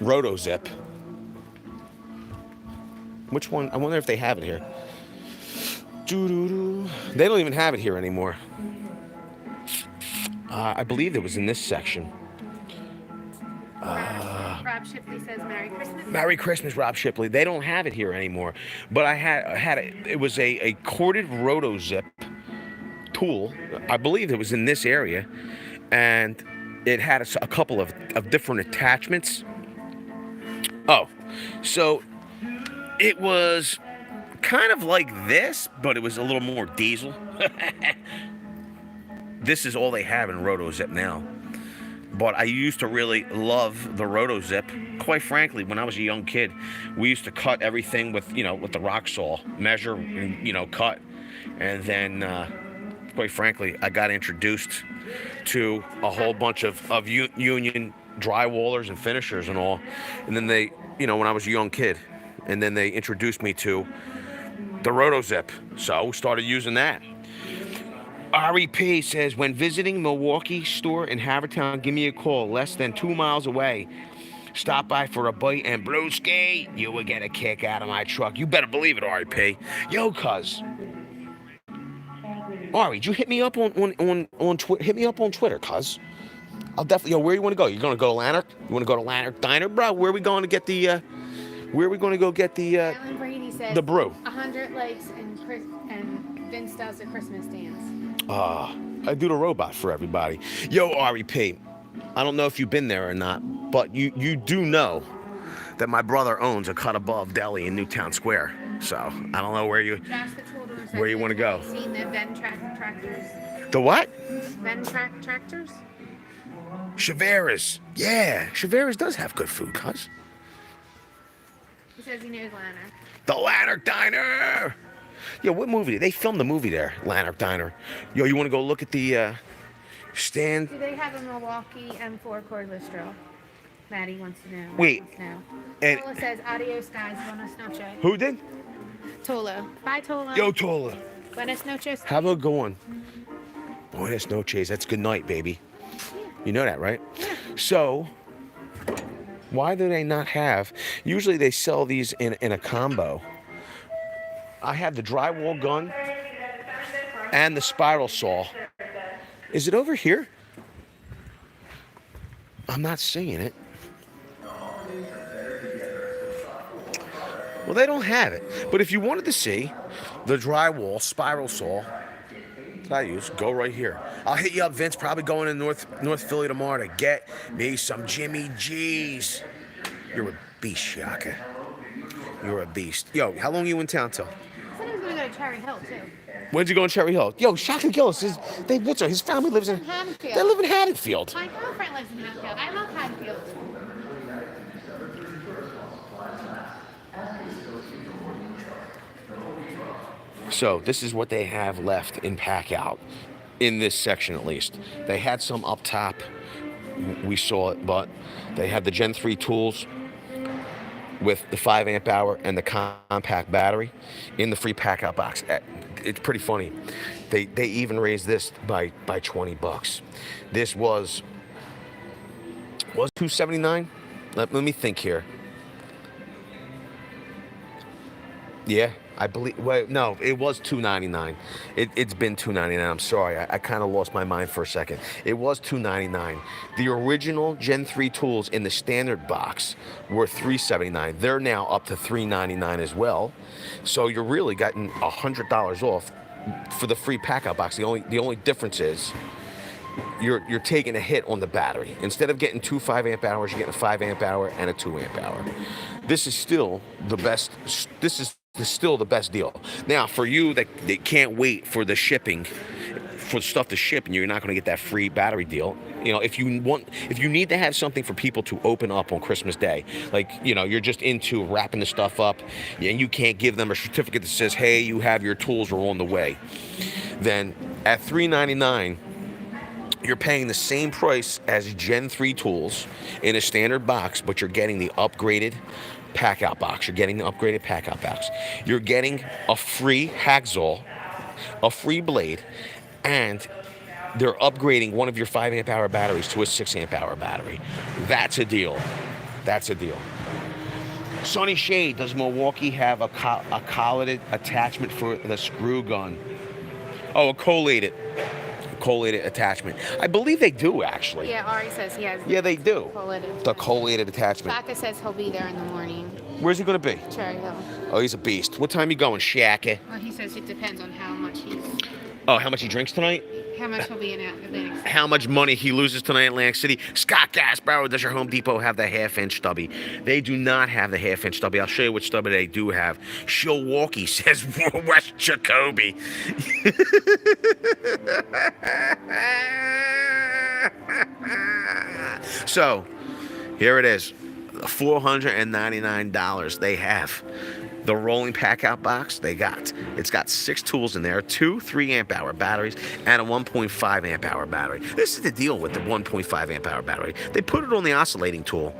Rotozip. Which one? I wonder if they have it here. They don't even have it here anymore. I believe it was in this section. Rob Shipley says, Merry Christmas. Merry Christmas, Rob Shipley. They don't have it here anymore. But it was a corded Rotozip tool. I believe it was in this area. And it had a couple of different attachments. Oh, so it was kind of like this, but it was a little more diesel. This is all they have in Rotozip now. But I used to really love the Rotozip. Quite frankly, when I was a young kid, we used to cut everything with the Hacksaw, measure, and, cut. And then, quite frankly, I got introduced to a whole bunch of union drywallers and finishers and all. And then they, when I was a young kid, and then they introduced me to the Rotozip. So started using that. REP says, when visiting Milwaukee store in Havertown, give me a call. Less than 2 miles away. Stop by for a bite and brewski. You will get a kick out of my truck. You better believe it, REP. Yo, cuz. Ari, did you hit me up on Twitter? Hit me up on Twitter, cuz. I'll definitely. Where you want to go? You gonna go to Lanark? You want to go to Lanark Diner, bro? Where are we going to get the? Where are we going to go get the? Alan Brady says, the brew. 100 likes and Vince does a Christmas dance. I do the robot for everybody. Yo, REP, I don't know if you've been there or not, but you do know that my brother owns a Cut Above Deli in Newtown Square. So I don't know where you want to go. Seen the Ben tractors? The what? Ben tractors? Cheveras. Yeah, Cheveras does have good food, cuz. He says he knows Lanark. The Lanark Diner. Yo, what movie? They filmed the movie there, Lanark Diner. Yo, you want to go look at the stand? Do they have a Milwaukee M4 cordless drill? Maddie wants to know. Wait. And Tola says, adios, guys. Buenas noches. Who did? Tola. Bye, Tola. Yo, Tola. Buenas noches. Have a good one. Buenas noches. That's good night, baby. Yeah. You know that, right? Yeah. So why do they not have? Usually they sell these in a combo. I have the drywall gun and the spiral saw. Is it over here? I'm not seeing it. Well, they don't have it. But if you wanted to see the drywall spiral saw that I use, go right here. I'll hit you up, Vince. Probably going to North Philly tomorrow to get me some Jimmy G's. You're a beast, Shaka. You're a beast. Yo, how long are you in town till? I said I was gonna go to Cherry Hill too. When'd you go in Cherry Hill? Yo, Shaka Gillis, his family lives in Haddonfield. They live in Haddonfield. My girlfriend lives in Haddonfield. I love Haddonfield. So this is what they have left in pack out, in this section at least. They had some up top, we saw it, but they had the Gen 3 tools with the 5 amp hour and the compact battery in the free pack out box. It's pretty funny. They even raised this by $20. This was $279. Let me think here. Yeah, I believe. Wait, no, it was $299. It's been $299. I'm sorry, I kind of lost my mind for a second. It was $299. The original Gen 3 tools in the standard box were $379. They're now up to $399 as well. So you're really getting $100 off for the free pack out box. The only difference is you're taking a hit on the battery. Instead of getting two 5 amp hours, you're getting a 5 amp hour and a 2 amp hour. This is still the best. This is still the best deal. Now, for you that can't wait for the shipping, for stuff to ship, and you're not going to get that free battery deal. You know, if you need to have something for people to open up on Christmas Day, like, you know, you're just into wrapping the stuff up, and you can't give them a certificate that says, hey, you have your tools are on the way, then at $399, you're paying the same price as Gen 3 tools in a standard box, but you're getting the upgraded pack out box. You're getting the upgraded pack out box. You're getting a free Hacksaw, a free blade, and they're upgrading one of your 5 amp hour batteries to a 6 amp hour battery. That's a deal. That's a deal. Sunny Shade, does Milwaukee have a collated attachment for the screw gun? Oh, a collated attachment. I believe they do, actually. Yeah, Ari says he has. Yeah, they do. Collated. The collated attachment. Shaka says he'll be there in the morning. Where's he going to be? Cherry Hill. Oh, he's a beast. What time you going, Shaka? Well, he says it depends on how much Oh, how much he drinks tonight? how much he'll be in Atlantic City. How much money he loses tonight in Atlantic City. Scott Gasparrow, does your Home Depot have the half-inch stubby? They do not have the half-inch stubby. I'll show you which stubby they do have. Milwaukee says West Jacoby. So, here it is. $499 they have. The rolling pack out box it's got 6 tools in there, 2 3 amp hour batteries, and a 1.5 amp hour battery. This is the deal with the 1.5 amp hour battery. They put it on the oscillating tool.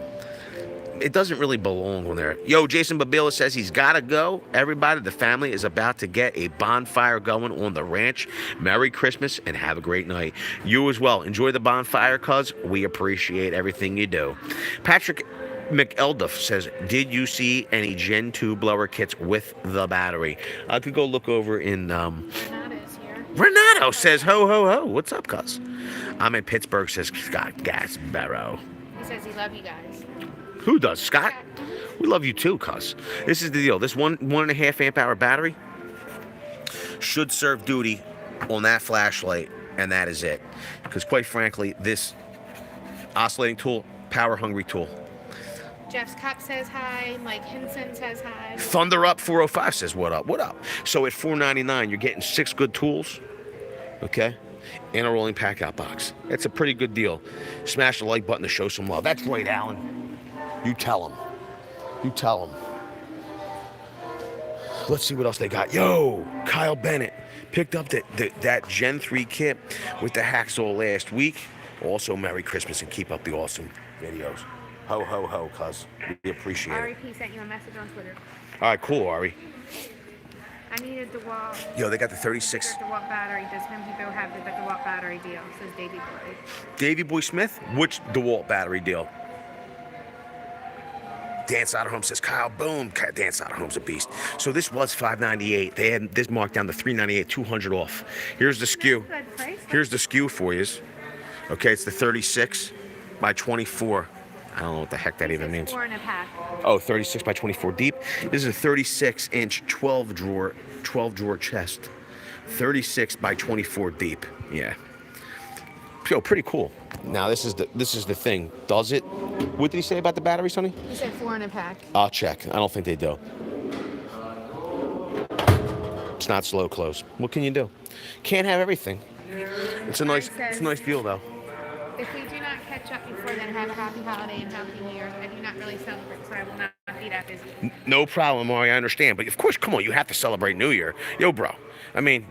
It doesn't really belong on there. Yo, Jason Babila says he's gotta go. Everybody, the family is about to get a bonfire going on the ranch. Merry Christmas and have a great night. You as well. Enjoy the bonfire, cuz we appreciate everything you do. Patrick McElduff says, did you see any Gen 2 blower kits with the battery? I could go look over in Renato's here. Renato says, ho ho ho. What's up, cuz? I'm in Pittsburgh, says Scott Gasbarrow. He says he loves you guys. Who does? Scott? We love you too, cuz. This is the deal. This 1.5 amp hour battery should serve duty on that flashlight, and that is it. Because quite frankly, this oscillating tool, power hungry tool. Jeff's Cup says hi. Mike Hinson says hi. Thunder Up 405 says, what up, what up? So at $499, you're getting 6 good tools, okay, and a rolling pack out box. It's a pretty good deal. Smash the like button to show some love. That's right, Alan. You tell them. You tell them. Let's see what else they got. Yo, Kyle Bennett picked up that Gen 3 kit with the Hacksaw last week. Also, Merry Christmas and keep up the awesome videos. Ho, ho, ho, cuz. We appreciate it. Ari P sent you a message on Twitter. All right, cool, Ari. I need a DeWalt. Yo, they got the 36. DeWalt battery. Does Home Depot have the DeWalt battery deal? Says Davey Boy. Davey Boy Smith? Which DeWalt battery deal? Dan Soderholm says, Kyle, boom. Dan Soderholm's a beast. So this was $598. They had this marked down to $398, 200 off. Here's the SKU. Good price. Here's the SKU for you. Okay, it's the 36 by 24. I don't know what the heck that even means. 4 in a pack. Oh, 36 by 24 deep. This is a 36-inch 12-drawer chest. 36 by 24 deep. Yeah. Yo, pretty cool. Now this is the thing. Does it? What did he say about the battery, Sonny? He said 4 in a pack. I'll check. I don't think they do. It's not slow close. What can you do? Can't have everything. It's a nice deal though. If we do not catch up before then, have a happy holiday and happy New Year. I do not really celebrate, so I will not be that busy. No problem, Maury. I understand. But of course, come on, you have to celebrate New Year. Yo, bro. I mean,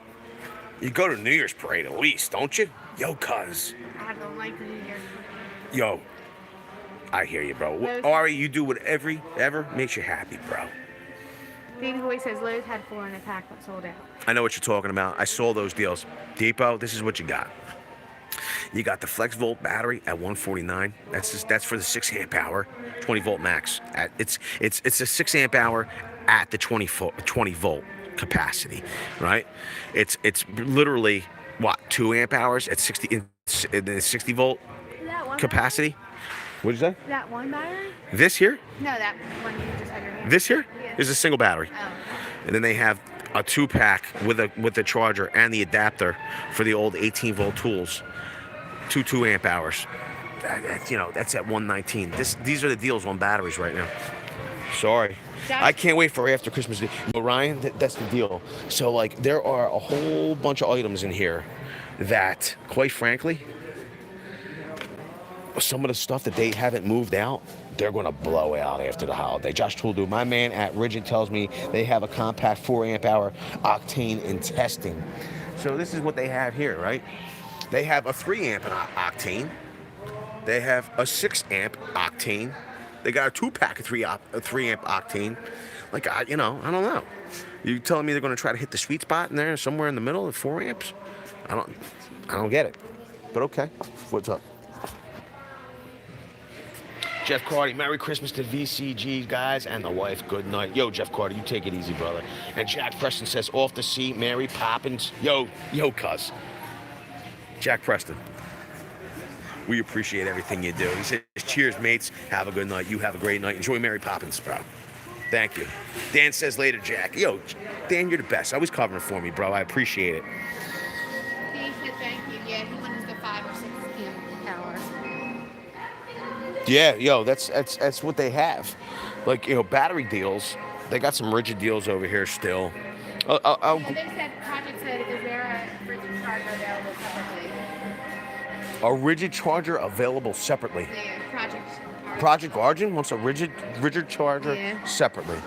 you go to New Year's parade at least, don't you? Yo, cuz. I don't like New Year. Yo, I hear you, bro. Ari, you do whatever makes you happy, bro. Davey Boy says Lowe's had 4 in a pack but sold out. I know what you're talking about. I saw those deals. Depot, this is what you got. You got the Flex Volt battery at 149. That's for the 6 amp hour, 20 volt max. It's a 6 amp hour at the 20 volt capacity, right? It's literally what, 2 amp hours at 60 volt capacity. What did you say? That one battery? This here? No, that one you just had your hand. This here Yeah. is a single battery. Oh. And then they have a 2-pack with the charger and the adapter for the old 18 volt tools. 2 amp hours. That's at 119. These are the deals on batteries right now. Sorry. I can't wait for after Christmas Day. Ryan, that's the deal. So like there are a whole bunch of items in here that, quite frankly, some of the stuff that they haven't moved out, they're going to blow out after the holiday. Josh Tooldo, my man at Rigid, tells me they have a compact 4 amp hour octane in testing. So this is what they have here, right? They have a 3 amp octane. They have a 6 amp octane. They got a 2-pack of 3 amp octane. Like, I don't know. You telling me they're going to try to hit the sweet spot in there, somewhere in the middle of 4 amps? I don't get it. But okay, what's up? Jeff Carty, Merry Christmas to VCG guys and the wife. Good night. Yo, Jeff Carty, you take it easy, brother. And Jack Preston says, off the seat, Mary Poppins. Yo, cuz. Jack Preston, we appreciate everything you do. He says, cheers, mates. Have a good night. You have a great night. Enjoy Mary Poppins, bro. Thank you. Dan says later, Jack. Yo, Dan, you're the best. Always covering for me, bro. I appreciate it. He said thank you. Yeah, he wants the 5 or 6 amp hours. Yeah, yo, that's what they have. Like, battery deals. They got some Rigid deals over here still. Yeah, they said, Project said, is there a Rigid charger available separately? A Rigid charger available separately. Yeah, Project Argent wants a rigid charger separately.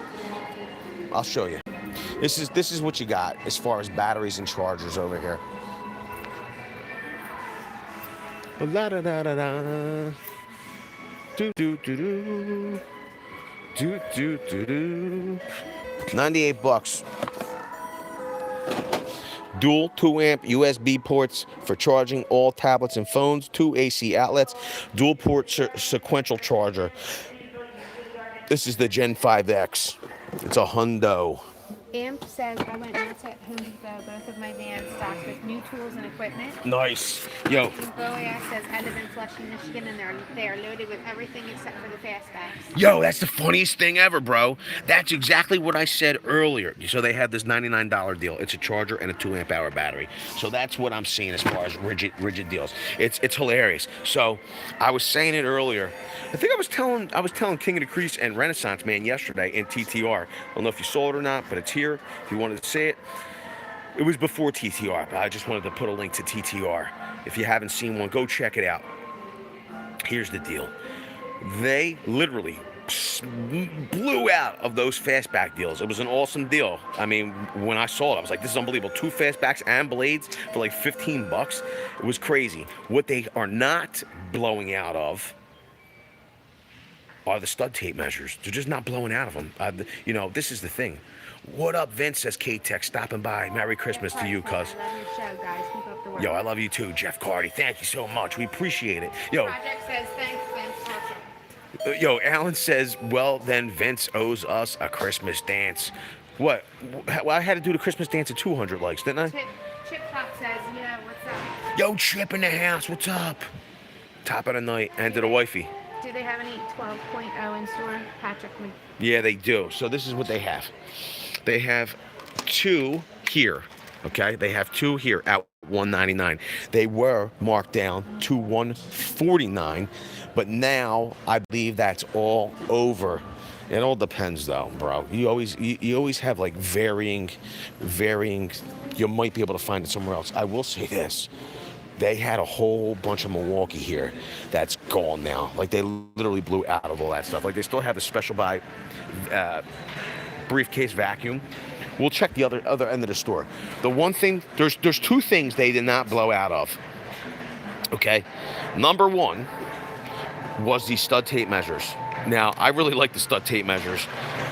I'll show you. This is what you got as far as batteries and chargers over here. La da da da da. Do do do do. Do do do do. $98. Dual 2 amp USB ports for charging all tablets and phones, 2 AC outlets, dual port sequential charger. This is the Gen 5X. It's a hundo. Amp says, I went nuts at Home Depot. Both of my vans stocked with new tools and equipment. Nice. Yo. And Boaz says, I live in Flushing, Michigan, and they are loaded with everything except for the fastbacks. Yo, that's the funniest thing ever, bro. That's exactly what I said earlier. So they have this $99 deal. It's a charger and a 2 amp hour battery. So that's what I'm seeing as far as rigid deals. It's hilarious. So I was saying it earlier. I think I was telling King of the Crease and Renaissance Man yesterday in TTR. I don't know if you saw it or not, but it's here. If you wanted to see it. It was before TTR, but I just wanted to put a link to TTR. If you haven't seen one, go check it out. Here's the deal. They literally blew out of those fastback deals. It was an awesome deal. I mean, when I saw it, I was like, this is unbelievable. 2 fastbacks and blades for like $15. It was crazy. What they are not blowing out of are the stud tape measures. They're just not blowing out of them. This is the thing. What up, Vince? Says K-Tech, stopping by. Merry Christmas to you, cuz. I love your show, guys. Keep up the work. Yo, I love you too, Jeff Cardi. Thank you so much. We appreciate it. Yo, Project says thanks, Vince. Awesome. yo, Alan says, well, then Vince owes us a Christmas dance. What? Well, I had to do the Christmas dance at 200 likes, didn't I? Chip Top says, yeah, what's up? Yo, Chip in the house. What's up? Top of the night. And to the wifey. Do they have any 12.0 in store? Patrick. Yeah, they do. So this is what they have. They have 2 here. Okay, they have 2 here at $199. They were marked down to $149, but now I believe that's all over. It all depends, though, bro. You always have like varying. You might be able to find it somewhere else. I will say this: they had a whole bunch of Milwaukee here that's gone now. Like they literally blew out of all that stuff. Like they still have the special buy briefcase vacuum. We'll check the other end of the store. The one thing, there's 2 things they did not blow out of. Okay, number 1 was the stud tape measures. Now, I really like the stud tape measures.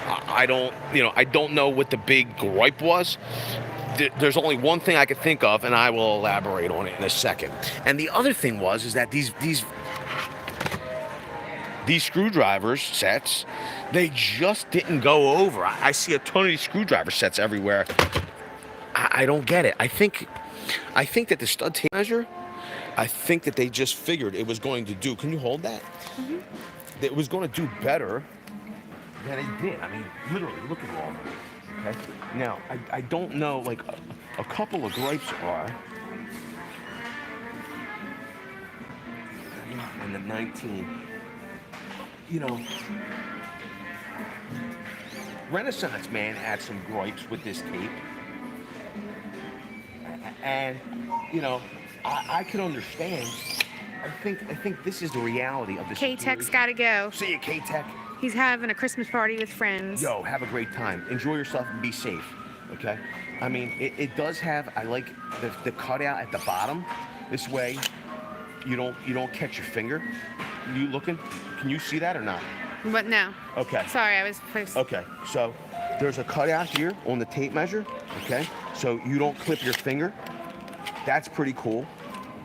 I don't know what the big gripe was. There's only one thing I could think of, and I will elaborate on it in a second. And the other thing is that these screwdriver sets, they just didn't go over. I see a ton of these screwdriver sets everywhere. I don't get it. I think that the stud tape measure, I think that they just figured it was going to do. Can you hold that? Mm-hmm. It was going to do better than it did. I mean, literally, look at all that. Okay. Now, I don't know. Like a couple of gripes are. And the 19. You know, Renaissance Man had some gripes with this tape, and you know, I can understand. I think this is the reality of this. K-Tech's got to go. See you, K-Tech. He's having a Christmas party with friends. Yo, have a great time. Enjoy yourself and be safe. Okay. I mean, it does have. I like the cutout at the bottom. This way, you don't catch your finger. You looking? Can you see that or not? But no. Okay. Sorry, I was. Okay, so there's a cutout here on the tape measure. Okay, so you don't clip your finger. That's pretty cool.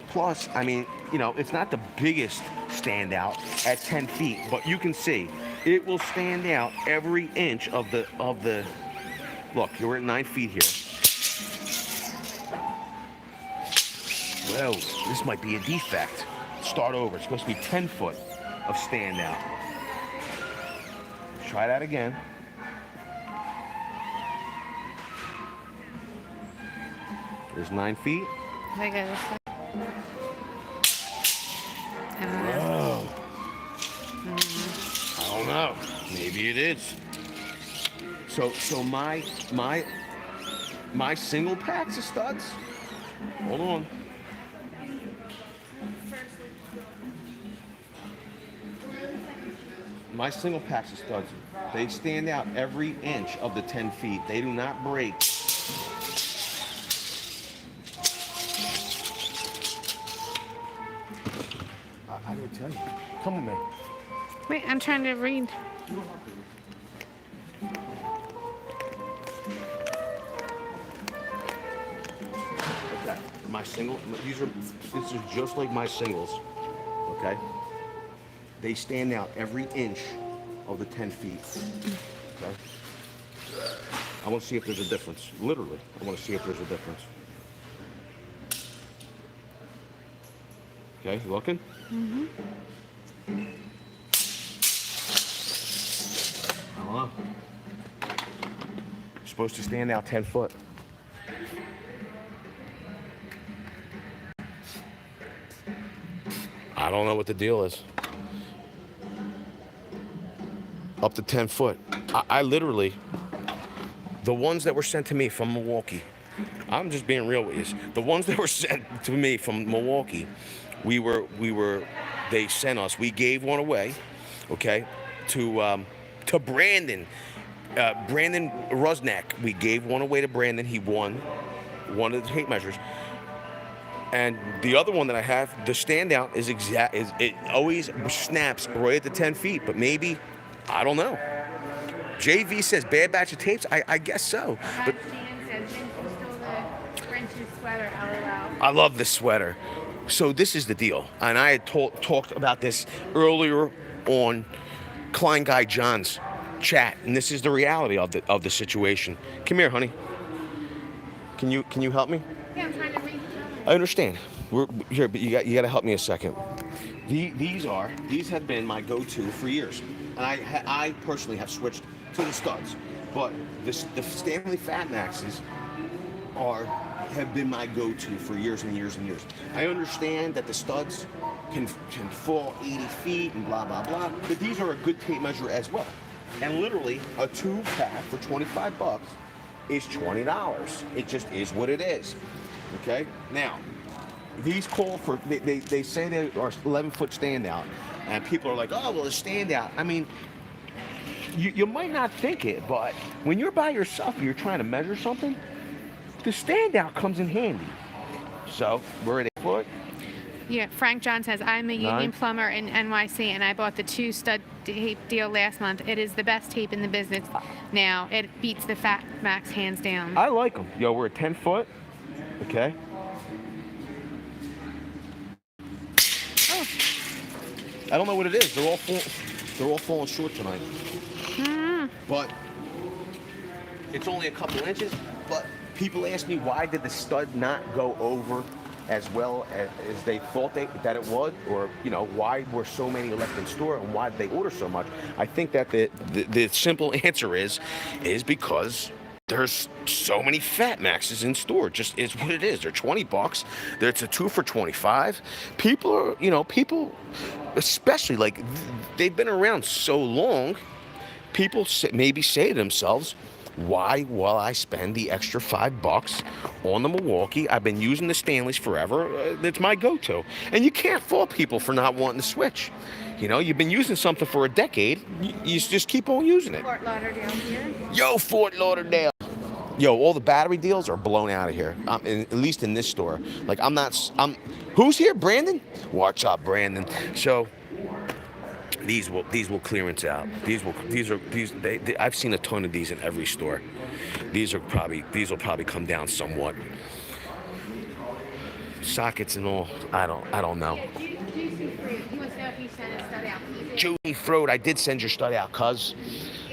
Plus, I mean, you know, it's not the biggest standout at 10 feet, but you can see it will stand out every inch of the. Look, you're at 9 feet here. Well, this might be a defect. Start over. It's supposed to be 10 foot of standout. Try that again. There's 9 feet. I got it. Whoa. I don't know. Maybe it is. So my single packs of studs. Hold on. My single packs of studs, they stand out every inch of the 10 feet. They do not break. I gotta tell you. Come on, man. Wait, I'm trying to read. Okay. My single, this is just like my singles. Okay? They stand out every inch of the 10 feet. Okay? I want to see if there's a difference. Literally, I want to see if there's a difference. Okay, you looking? Mm-hmm. I don't know. Supposed to stand out 10 foot. I don't know what the deal is. Up to 10 foot. I literally, the ones that were sent to me from Milwaukee, I'm just being real with you. The ones that were sent to me from Milwaukee, they sent us, we gave one away, okay, to Brandon. Brandon Rusnak, we gave one away to Brandon. He won one of the tape measures. And the other one that I have, the standout is it always snaps right at the 10 feet, but maybe, I don't know. JV says bad batch of tapes. I guess so. But Stan says, Vince, you stole the French's sweater, LOL. I love this sweater. So this is the deal, and I had talked about this earlier on Klein Guy John's chat, and this is the reality of the situation. Come here, honey. Can you help me? Yeah, I'm trying to read. I understand. We're here, but you got to help me a second. These have been my go-to for years, and I personally have switched to the studs, but the Stanley Fat Maxes have been my go-to for years and years and years. I understand that the studs can fall 80 feet and blah blah blah, but these are a good tape measure as well. And literally, a 2-pack for $25 is $20. It just is what it is. Okay. Now, these call for they say they are 11-foot standout, and people are like, oh well, a standout. I mean, you might not think it, but when you're by yourself and you're trying to measure something, the standout comes in handy. So we're at 8 foot. Yeah, Frank John says, I'm a union plumber in NYC, and I bought the 2 stud tape deal last month. It is the best tape in the business now. It beats the Fat Max hands down. I like them. Yo, we're at 10 foot. Okay. Oh. I don't know what it is. They're all falling short tonight. But it's only a couple inches. But people ask me, why did the stud not go over as well as they thought that it would, or why were so many left in store and why did they order so much? I think that the simple answer is because there's so many Fat Maxes in store. Just is what it is. They're $20. It's a 2 for $25. People are especially like they've been around so long. People maybe say to themselves, why will I spend the extra $5 on the Milwaukee? I've been using the Stanleys forever. It's my go-to. And you can't fault people for not wanting to switch. You've been using something for a decade. You just keep on using it. Fort Lauderdale here. Yo, Fort Lauderdale. Yo, all the battery deals are blown out of here. At least in this store. Like, who's here? Brandon? What's up, Brandon? So these will clearance out. I've seen a ton of these in every store. These will probably come down somewhat. Sockets and all, I don't know. Juicy fruit. He wants to know if you sent a stud out. Juicy fruit, I did send your stud out, cuz.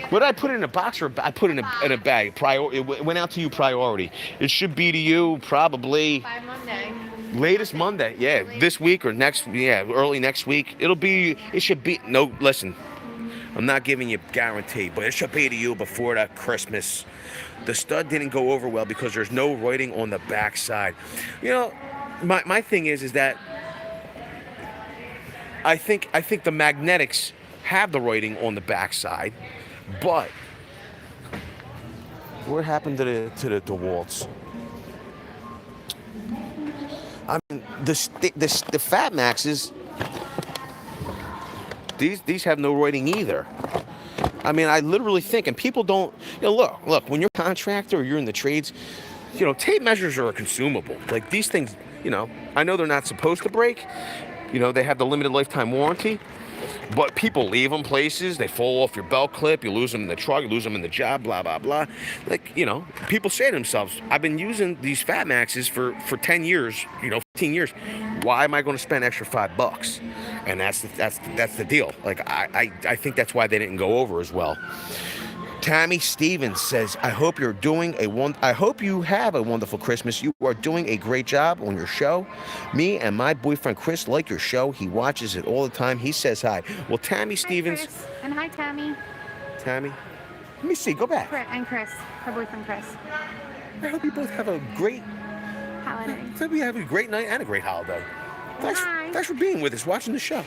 What did I put in a box, or I put in a bag? It went out to you priority. It should be to you probably By Monday. latest Monday. Yeah, this week or next. Yeah, early next week. It should be. No, listen. I'm not giving you guarantee, but it should be to you before that Christmas. The stud didn't go over well because there's no writing on the back side. My thing is that I think the magnetics have the writing on the back side, but what happened to the DeWalt's? I mean, the Fat Maxes, these have no writing either. I mean, I literally think, and people don't, look, when you're a contractor or you're in the trades, tape measures are a consumable. Like, these things, I know they're not supposed to break. They have the limited lifetime warranty, but people leave them places. They fall off your belt clip. You lose them in the truck. You lose them in the job, blah, blah, blah. Like, people say to themselves, I've been using these Fat Maxes for 10 years, 15 years. Why am I going to spend extra $5? And that's the deal. Like, I think that's why they didn't go over as well. Tammy Stevens says, I hope you have a wonderful Christmas. You are doing a great job on your show. Me and my boyfriend Chris like your show. He watches it all the time. He says hi. Well, Tammy Stevens. Chris. And hi, Tammy. Tammy. Let me see. Go back. And Chris. Her boyfriend Chris. I hope you both have a great holiday. I hope you have a great night and a great holiday. Thanks for being with us, watching the show.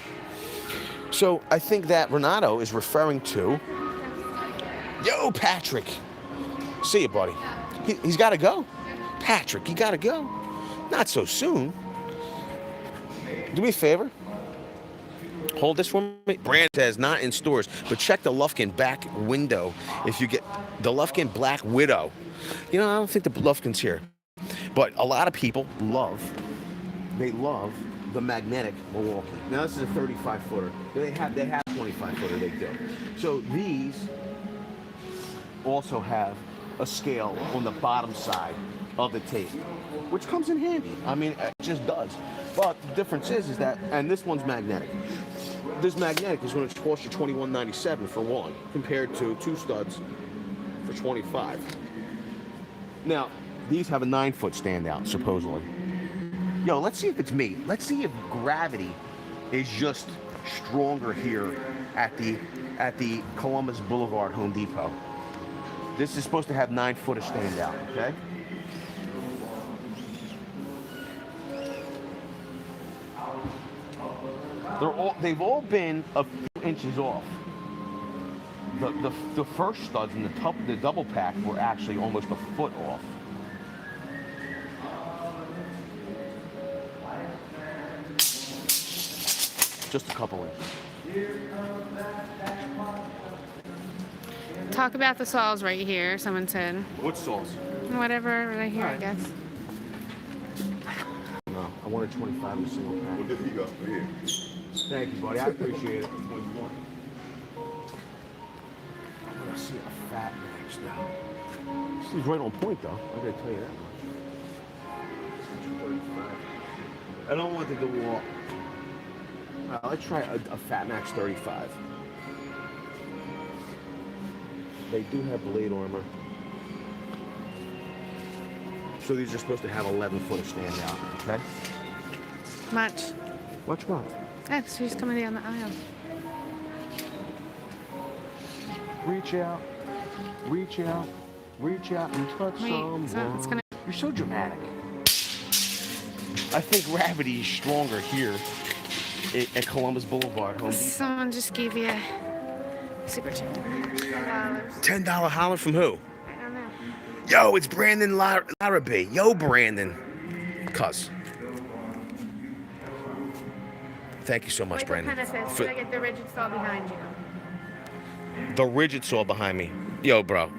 So I think that Renato is referring to... Yo, Patrick. See you, buddy. He's got to go. Patrick, you got to go. Not so soon. Do me a favor. Hold this for me. Brand says not in stores, but check the Lufkin back window if you get the Lufkin Black Widow. I don't think the Lufkin's here. But a lot of people love the magnetic Milwaukee. Now this is a 35-footer. They have 25-footer, they do. So these also have a scale on the bottom side of the tape, which comes in handy. I mean, it just does. But the difference is that, and this one's magnetic. This magnetic is going to cost you $21.97 for one, compared to 2 studs for $25. Now, these have a 9-foot standout, supposedly. Yo, let's see if it's me. Let's see if gravity is just stronger here at the Columbus Boulevard Home Depot. This is supposed to have 9-foot of standout, okay? They've all been a few inches off. The first studs in the double pack were actually almost a foot off. Just a couple inches. Talk about the saws right here, someone said. What saws? Whatever, right here, I guess. No, I wanted 25 in a single pack. What did he go for here? Thank you, buddy. I appreciate it. I'm gonna see a fat max now. This is right on point, though. I gotta tell you that much. I don't want to go walk. Let's try a Fat Max 35. They do have blade armor. So these are supposed to have 11-foot of standout, okay? Much. Watch what? Oh, she's coming down the aisle. Reach out, reach out, reach out and touch someone. So it's gonna... You're so dramatic. I think gravity is stronger here at Columbus Boulevard Home Depot. Someone just gave you a super chat. $10 holler from who? I don't know. Yo, it's Brandon Larrabee. Yo, Brandon. Cuz. Thank you so much, Brandon. Should I get the rigid saw behind you? The rigid saw behind me. Yo, bro.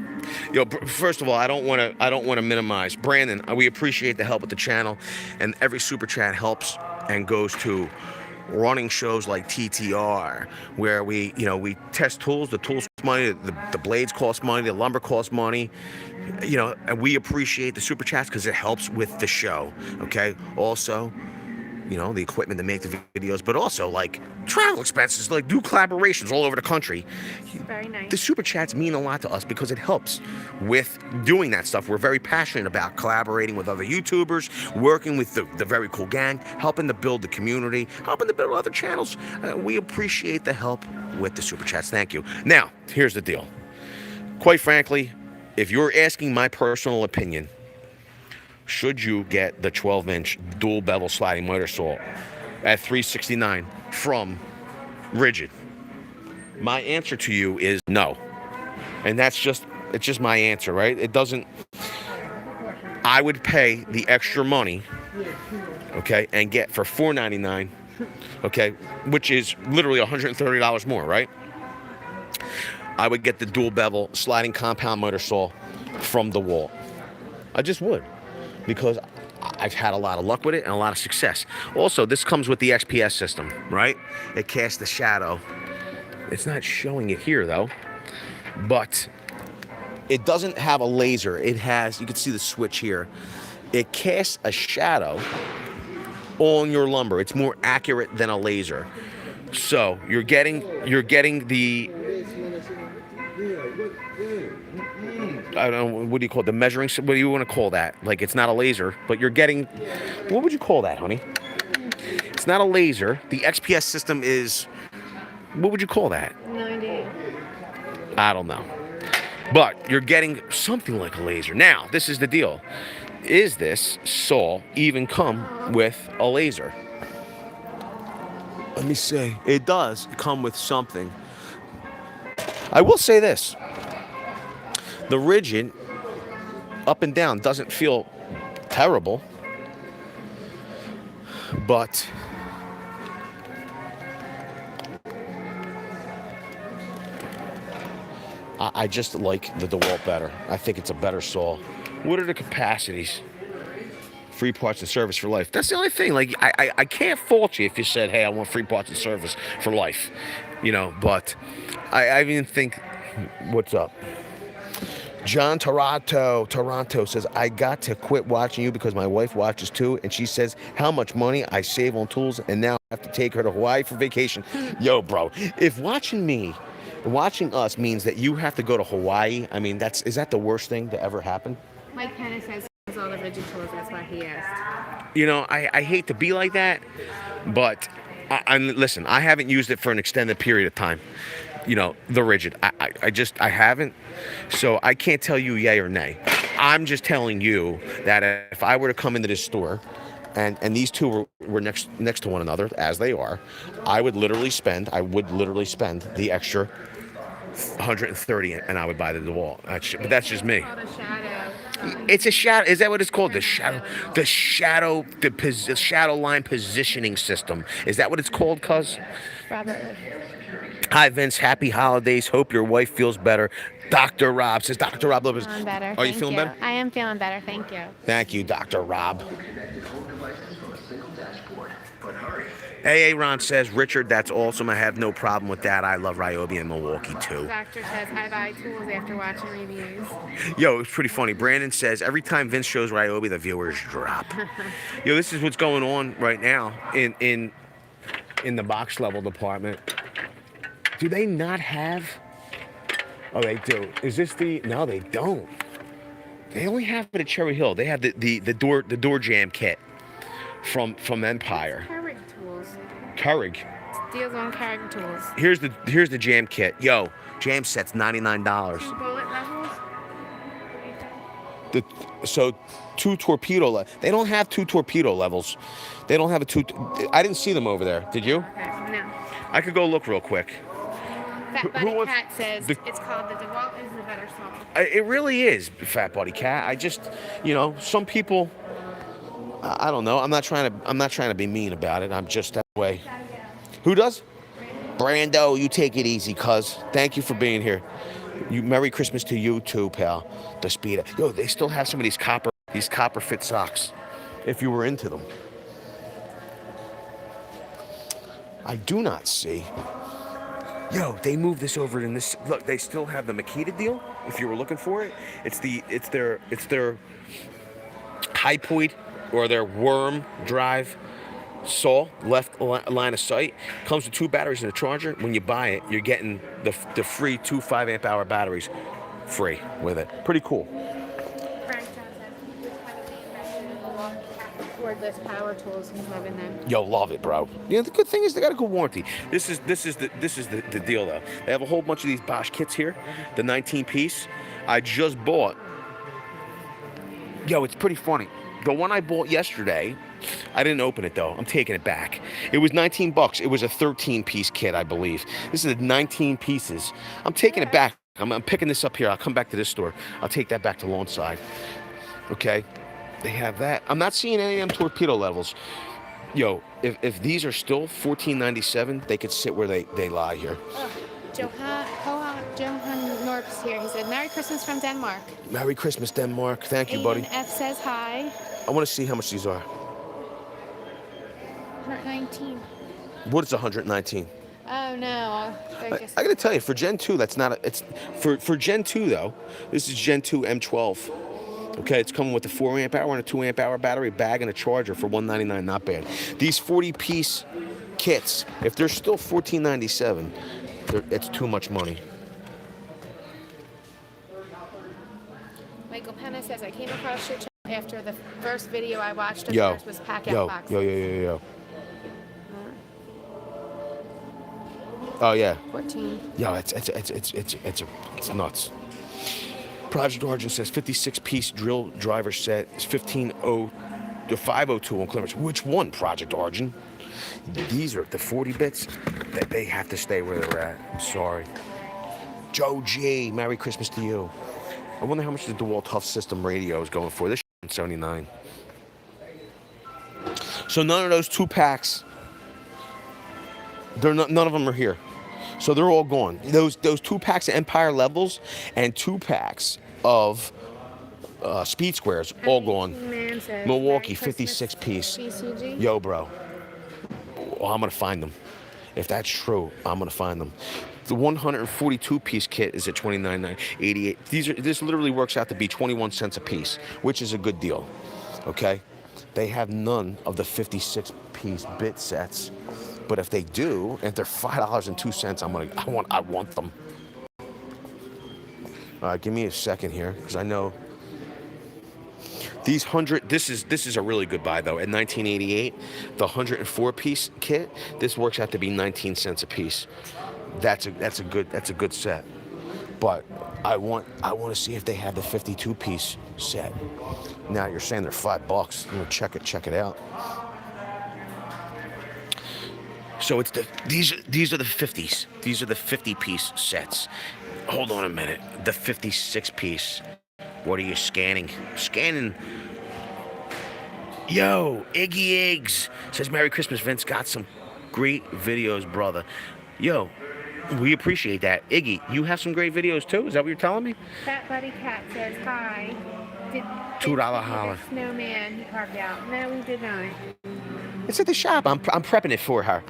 Yo, first of all, I don't want to minimize. Brandon, we appreciate the help with the channel, and every super chat helps and goes to running shows like TTR, where we test tools. The tools cost money, the blades cost money, the lumber costs money, and we appreciate the super chats because it helps with the show. Okay. Also, the equipment to make the videos, but also like travel expenses, like do collaborations all over the country. Very nice. The super chats mean a lot to us because it helps with doing that stuff. We're very passionate about collaborating with other YouTubers, working with the very cool gang, helping to build the community, helping to build other channels. We appreciate the help with the super chats. Thank you. Now, here's the deal. Quite frankly, if you're asking my personal opinion, should you get the 12-inch dual bevel sliding motor saw at $369 from Rigid? My answer to you is no. And it's just my answer, right? It doesn't, I would pay the extra money, okay, and get for $499, okay, which is literally $130 more, right? I would get the dual bevel sliding compound motor saw from DeWalt. I just would. Because I've had a lot of luck with it and a lot of success. Also, this comes with the XPS system, right? It casts the shadow. It's not showing it here, though. But it doesn't have a laser. It has, you can see the switch here. It casts a shadow on your lumber. It's more accurate than a laser. So you're getting the, I don't know, what do you call it? The measuring, what do you want to call that? Like, it's not a laser, but you're getting, what would you call that, honey? It's not a laser. The XPS system is, what would you call that? 90. I don't know. But you're getting something like a laser. Now, this is the deal. Is this saw even come with a laser? Let me see. It does come with something. I will say this. The Rigid, up and down, doesn't feel terrible, but I just like the DeWalt better. I think it's a better saw. What are the capacities? Free parts and service for life. That's the only thing. Like, I can't fault you if you said, hey, I want free parts and service for life. But I even think, what's up? John Toronto says, I got to quit watching you because my wife watches too, and she says how much money I save on tools, and now I have to take her to Hawaii for vacation. Yo, bro, if watching us means that you have to go to Hawaii, I mean, is that the worst thing to ever happen? Mike Penna says he has all the rigid tools, that's why he asked. You know, I hate to be like that, but listen, I haven't used it for an extended period of time. You know, the rigid. I haven't. So I can't tell you yay or nay. I'm just telling you that if I were to come into this store and these two were next to one another, as they are, I would literally spend the extra 130 and I would buy the DeWalt. But that's just me. It's a shadow. Is that what it's called? The shadow line positioning system. Is that what it's called, cuz? Robert. Hi, Vince. Happy holidays. Hope your wife feels better. Dr. Rob says, Dr. Rob Lopez. Feeling better. Are you feeling better? I am feeling better. Thank you. Thank you, Dr. Rob. AA Ron says, Richard, that's awesome. I have no problem with that. I love Ryobi and Milwaukee, too. Doctor says, I buy tools after watching reviews. Yo, it's pretty funny. Brandon says, every time Vince shows Ryobi, the viewers drop. Yo, this is what's going on right now in the box level department. Do they not have... Oh, they do. Is this the... No, they don't. They only have it at Cherry Hill. They have the door jam kit from Empire. Keurig tools. Keurig. Deals on Keurig tools. Here's the jam kit. Yo, jam set's $99. Bullet levels? So two torpedo they don't have two torpedo levels. They don't have a two. I didn't see them over there. Did you? Okay, no. I could go look real quick. Fat Buddy Cat says it's called the DeWalt is the better saw. It really is, Fat Buddy Cat. I just, some people. I don't know. I'm not trying to be mean about it. I'm just that way. Who does? Brando, you take it easy, cuz. Thank you for being here. Merry Christmas to you too, pal. The speed. Yo, they still have some of these copper fit socks. If you were into them. I do not see. Yo, they moved this over in this. Look, they still have the Makita deal. If you were looking for it, it's their high point or their worm drive saw, left line of sight. Comes with 2 batteries and a charger. When you buy it, you're getting the free 2 5-amp-hour batteries free with it. Pretty cool. Cordless power tools, he's loving them. Yo, love it, bro. The good thing is they got a good warranty. This is the deal though. They have a whole bunch of these Bosch kits here, the 19-piece. I just bought. Yo, it's pretty funny. The one I bought yesterday, I didn't open it though. I'm taking it back. It was $19. It was a 13-piece kit, I believe. This is 19 pieces. I'm taking it back. I'm picking this up here. I'll come back to this store. I'll take that back to Lawnside. Okay. They have that. I'm not seeing any of them torpedo levels. Yo, if these are still $14.97, they could sit where they lie here. Oh, Johan Norp's here. He said, Merry Christmas from Denmark. Merry Christmas, Denmark. Thank you, buddy. F says hi. I want to see how much these are. 119. What is 119? Oh, no. I got to tell you, for Gen 2, that's not... It's for Gen 2, though, this is Gen 2 M12. Okay, it's coming with a 4-amp-hour and a 2-amp-hour battery, bag, and a charger for $199. Not bad. These 40-piece kits, if they're still $14.97, it's too much money. Michael Penna says, I came across your channel after the first video I watched of yours was Pack-Out Box. Yo. Oh, yeah. 14. Yo, it's nuts. Project Origin says 56-piece drill driver set is 502 on clearance. Which one, Project Origin? These are the 40 bits. They have to stay where they're at. I'm sorry. Joe G, Merry Christmas to you. I wonder how much the DeWalt Tough System radio is going for. This is $79. So none of those 2-packs, none of them are here. So they're all gone. Those 2 packs of Empire levels and 2 packs of Speed Squares, all gone. Milwaukee, 56-piece. Yo, bro. Well, I'm going to find them. If that's true, I'm going to find them. The 142 piece kit is at $29.88. This literally works out to be 21 cents a piece, which is a good deal. Okay, they have none of the 56 piece bit sets, but if they do, and they're $5.02, I want them. All right, give me a second here, because I know these 100. This is a really good buy though. At $19.88, the 104 piece kit, this works out to be 19 cents a piece. That's a good set. But I want to see if they have the 52 piece set. Now you're saying they're $5. I'm gonna check it out. So it's these are the 50s. These are the 50 piece sets. Hold on a minute. The 56 piece. What are you scanning? Scanning. Yo, Iggy Iggs says Merry Christmas, Vince. Got some great videos, brother. Yo, we appreciate that. Iggy, you have some great videos too? Is that what you're telling me? Fat Buddy Cat says hi. Did $2 holler. Snowman he carved out. No, we did not. It's at the shop. I'm prepping it for her.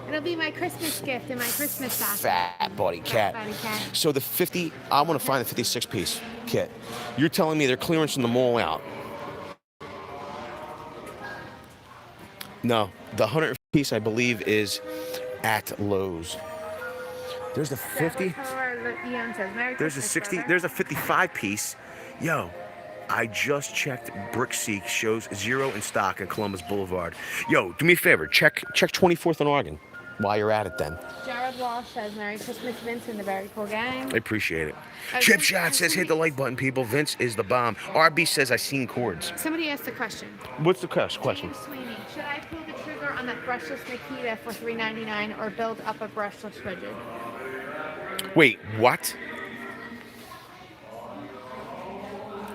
It'll be my Christmas gift in my Christmas basket. Fat Buddy Cat. Fat Buddy Cat. So the 50, I want to find the 56 piece kit. You're telling me they're clearancing the mall out. No, the 100 piece I believe is at Lowe's. There's the 50. There's a 60. Brother. There's a 55 piece. Yo, I just checked. Brickseek shows 0 in stock at Columbus Boulevard. Yo, do me a favor. Check 24th and Oregon while you're at it then. Jared Walsh says Merry Christmas, Vince and the Very Cool Gang. I appreciate it. Chip Shot says hit the like button, people. Vince is the bomb. RB says I seen cords. Somebody asked a question. What's the question? James Sweeney, should I pull the trigger on that brushless Makita for $3.99 or build up a brushless rigid? Wait, what?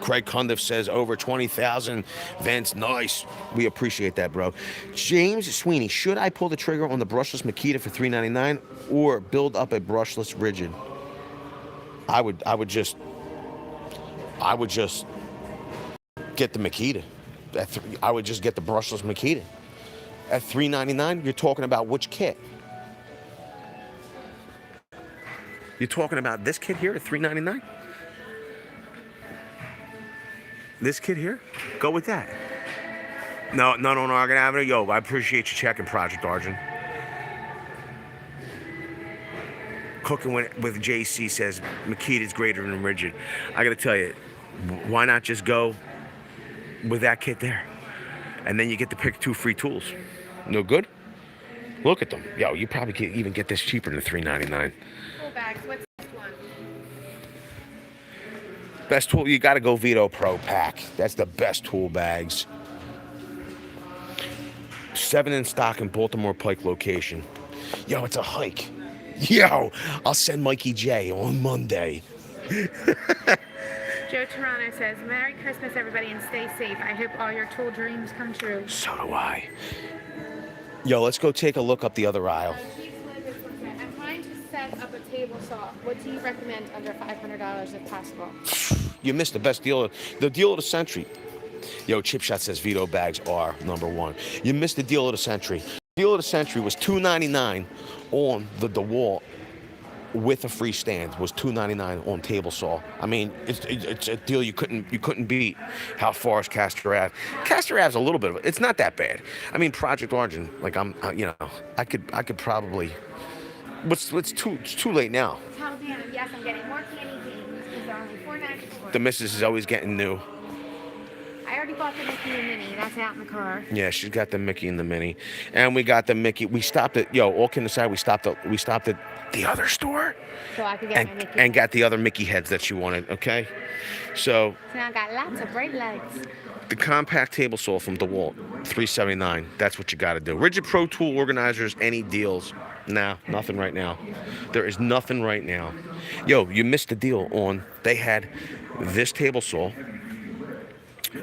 Craig Cundiff says over 20,000. Vince, nice. We appreciate that, bro. James Sweeney, should I pull the trigger on the brushless Makita for $3.99 or build up a brushless rigid? I would just get the Makita. I would just get the brushless Makita. At $3.99, you're talking about which kit? You're talking about this kit here at $3.99? This kid here? Go with that. No, not on Oregon Avenue. Yo, I appreciate you checking, Project Argent. Cooking with JC says Makita's greater than rigid. I gotta tell you, why not just go with that kit there? And then you get to pick 2 free tools. No good? Look at them. Yo, you probably can even get this cheaper than $3.99. Full bags. What's this one? Best tool, you gotta go Vito Pro Pack. That's the best tool bags. 7 in stock in Baltimore Pike location. Yo, it's a hike. Yo, I'll send Mikey J on Monday. Joe Toronto says, Merry Christmas, everybody, and stay safe. I hope all your tool dreams come true. So do I. Yo, let's go take a look up the other aisle. I'm trying to set up a table saw. What do you recommend under $500 if possible? You missed the best deal, the deal of the century. Yo, Chip Shot says Vito bags are #1. You missed the deal of the century. The deal of the century was $2.99 on the DeWalt with a free stand. Was $2.99 on table saw. I mean, it's a deal you couldn't beat. How far is Castor Ave? Castor Ave's a little bit of it. It's not that bad. I mean, Project Argent. Like I could probably. It's too late now. Tell Dan, yes, I'm getting more candy canes because they're only $4.94. The missus is always getting new. I already bought the Mickey and Minnie. That's out in the car. Yeah, she's got the Mickey and the Minnie, and we got the Mickey. We stopped at all kidding aside. We stopped at the other store, so I could get my Mickey and got the other Mickey heads that she wanted. Okay, so now I got lots of bright lights. The compact table saw from DeWalt, $379. That's what you got to do. Rigid Pro Tool organizers. Any deals? Nah, nothing right now. There is nothing right now. Yo, you missed the deal on. They had this table saw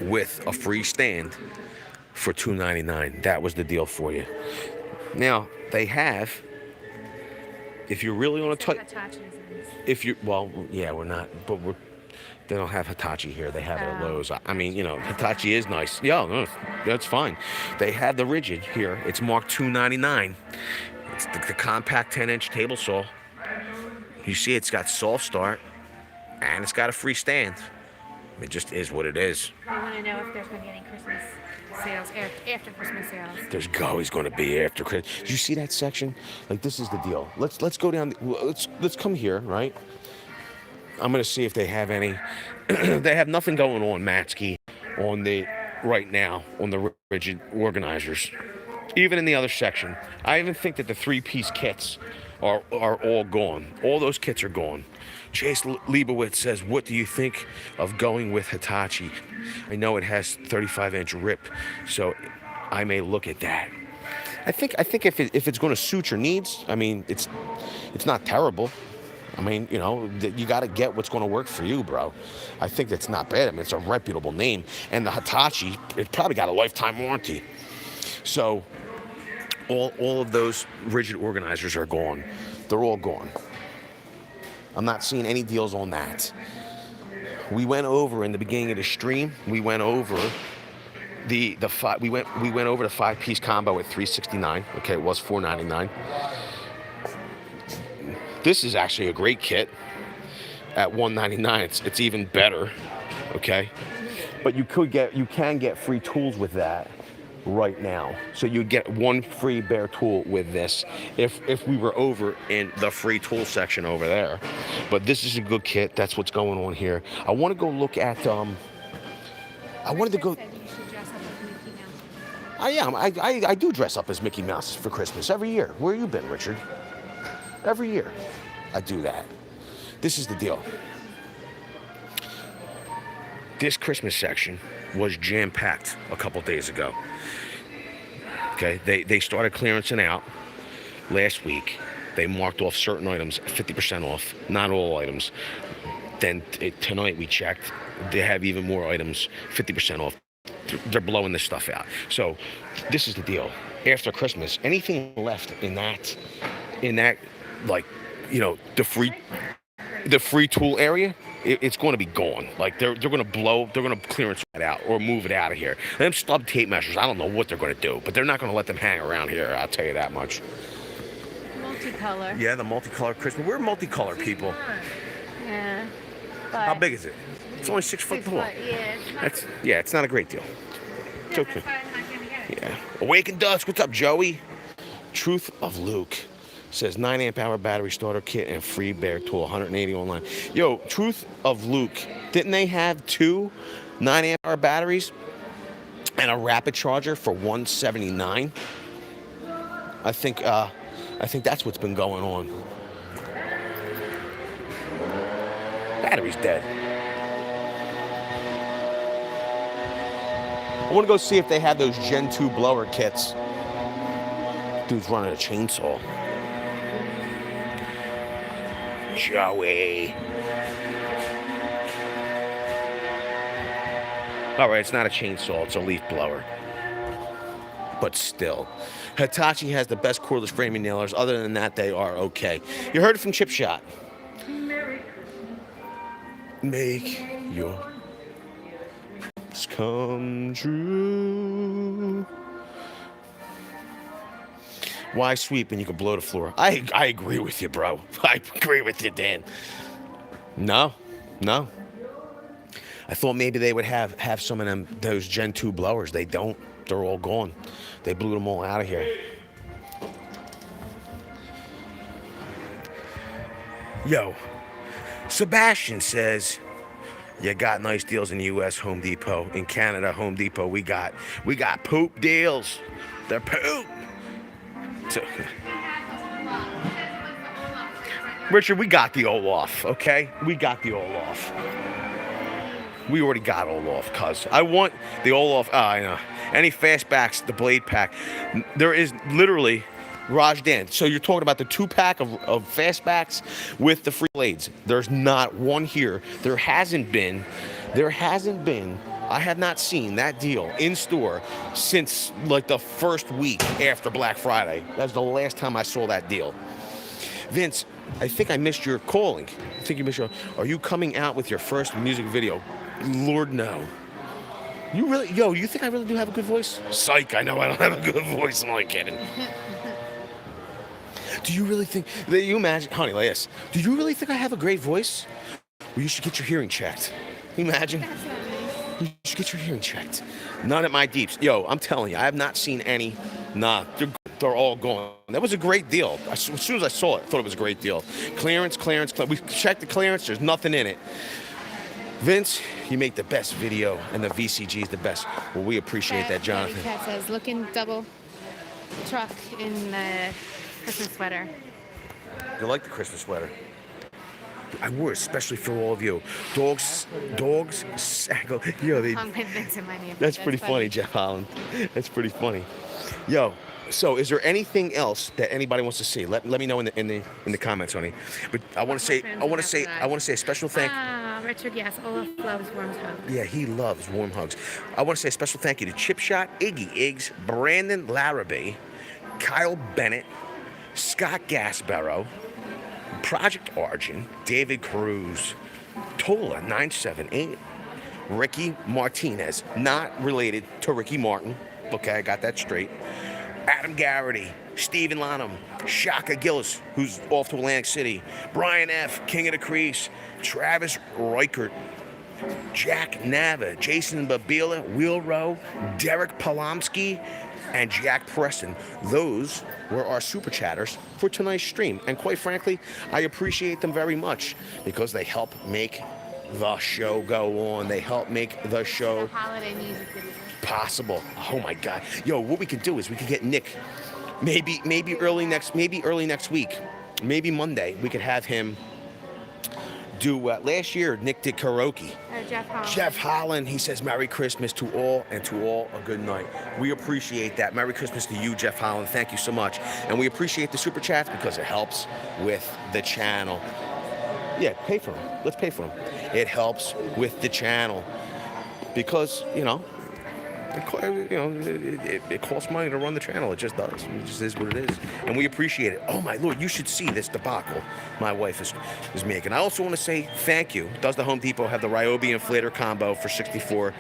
with a free stand for $2.99. That was the deal for you. Now they have. If you're really on a tight. We're not, but they don't have Hitachi here. They have it at Lowe's. I mean, Hitachi is nice. Yeah, no, that's fine. They have the rigid here. It's marked $2.99. It's the compact 10-inch table saw. You see, it's got soft start, and it's got a free stand. It just is what it is. I want to know if there's going to be any Christmas sales after Christmas sales. There's always going to be after Christmas. Did you see that section? Like, this is the deal. Let's go down. Let's come here, right? I'm gonna see if they have any. They have nothing going on, Matsky, on the right now on the rigid organizers. Even in the other section, I even think that the 3-piece kits are all gone. All those kits are gone. Chase Leibowitz says, "What do you think of going with Hitachi? I know it has 35-inch rip, so I may look at that." I think if it's going to suit your needs, I mean, it's not terrible. I mean, you know, you got to get what's going to work for you, bro. I think that's not bad. I mean, it's a reputable name, and the Hitachi, it probably got a lifetime warranty. So all of those rigid organizers are gone. They're all gone. I'm not seeing any deals on that. We went over in the beginning of the stream. We went over we went over the 5-piece combo at $369. Okay, it was $499. This is actually a great kit at $199. It's even better. Okay, but you can get free tools with that right now. So you get one free bare tool with this if we were over in the free tool section over there. But this is a good kit. That's what's going on here. I want to go look at I wanted to go. I do dress up as Mickey Mouse for Christmas every year. Where you been, Richard? Every year I do that. This is the deal. This Christmas section was jam-packed a couple days ago. Okay, they started clearancing out last week. They marked off certain items 50% off, not all items. Then tonight we checked, they have even more items 50% off. They're blowing this stuff out. So this is the deal. After Christmas, anything left in that like, you know, the free tool area, it's going to be gone. Like they're going to clearance it out or move it out of here. Them stub tape measures, I don't know what they're going to do, but they're not going to let them hang around here. I'll tell you that much. Multicolor. Yeah, the multicolor Christmas. We're multicolor people. Yeah. How big is it? It's only 6 foot tall. Yeah, it's not a great deal. It's okay. Yeah. Awaken Dusk. What's up, Joey? Truth of Luke says 9 amp hour battery starter kit and free bare tool, 180 online. Yo, Truth of Luke, didn't they have 2 9 amp hour batteries and a rapid charger for $179? I think that's what's been going on. Battery's dead. I want to go see if they have those Gen 2 blower kits. Dude's running a chainsaw. Joey. All right, it's not a chainsaw, it's a leaf blower. But still, Hitachi has the best cordless framing nailers. Other than that, they are okay. You heard it from Chip Shot. Make your dreams come true. Why sweep when you can blow the floor? I agree with you, bro. I agree with you, Dan. No. I thought maybe they would have some of those Gen 2 blowers. They don't. They're all gone. They blew them all out of here. Yo, Sebastian says, you got nice deals in the U.S. Home Depot. In Canada, Home Depot, we got poop deals. They're poop. So, Richard, we got the Olaf, okay? We got the Olaf. We already got Olaf, cuz. I want the Olaf, I know. Any fastbacks, the blade pack. There is literally, Raj Dan, so you're talking about the 2-pack of fastbacks with the free blades. There's not one here. There hasn't been, I have not seen that deal in store since like the first week after Black Friday. That's the last time I saw that deal. Vince, I think I missed your calling. I think you missed your, are you coming out with your first music video? Lord, no. You really, you think I really do have a good voice? Psych, I know I don't have a good voice. I'm only kidding. Do you really think that you imagine, honey, like this? Do you really think I have a great voice? Well, you should get your hearing checked. Can you imagine? That's not nice. You should get your hearing checked. None at my deeps. Yo, I'm telling you, I have not seen any. Nah, they're all gone. That was a great deal. As soon as I saw it, I thought it was a great deal. Clearance. We checked the clearance. There's nothing in it. Vince, you make the best video, and the VCG is the best. Well, we appreciate that, Jonathan. Cat says, looking double truck in the Christmas sweater. You like the Christmas sweater? I wore it especially for all of you. Dogs, saggle. Yo, they. Along with Vince and my name. That's pretty funny, Jeff Holland. That's pretty funny. Yo, so is there anything else that anybody wants to see? Let me know in the comments, honey. But I want to say a special thank. Richard, yes, Olaf loves warm hugs. Yeah, he loves warm hugs. I want to say a special thank you to Chip Shot, Iggy Iggs, Brandon Larrabee, Kyle Bennett, Scott Gasbarrow, Project Argent, David Cruz, Tola 978, Ricky Martinez, not related to Ricky Martin. Okay, I got that straight. Adam Garrity, Stephen Lanham, Shaka Gillis, who's off to Atlantic City, Brian F., King of the Crease, Travis Reichert, Jack Nava, Jason Babila, Will Rowe, Derek Palomsky, and Jack Preston. Those were our super chatters for tonight's stream. And quite frankly, I appreciate them very much because they help make the show go on. They help make the show Holiday music video. possible. Oh my God. Yo, what we could do is we could get Nick maybe early next week, maybe Monday, we could have him do last year Nick did karaoke. Jeff Holland, he says Merry Christmas to all, and to all a good night. We appreciate that. Merry Christmas to you, Jeff Holland. Thank you so much. And we appreciate the super chats because it helps with the channel. Yeah, pay for them. Let's pay for them. It helps with the channel because, it costs money to run the channel. It just does. It just is what it is. And we appreciate it. Oh, my Lord, you should see this debacle my wife is making. I also want to say thank you. Does the Home Depot have the Ryobi inflator combo for 64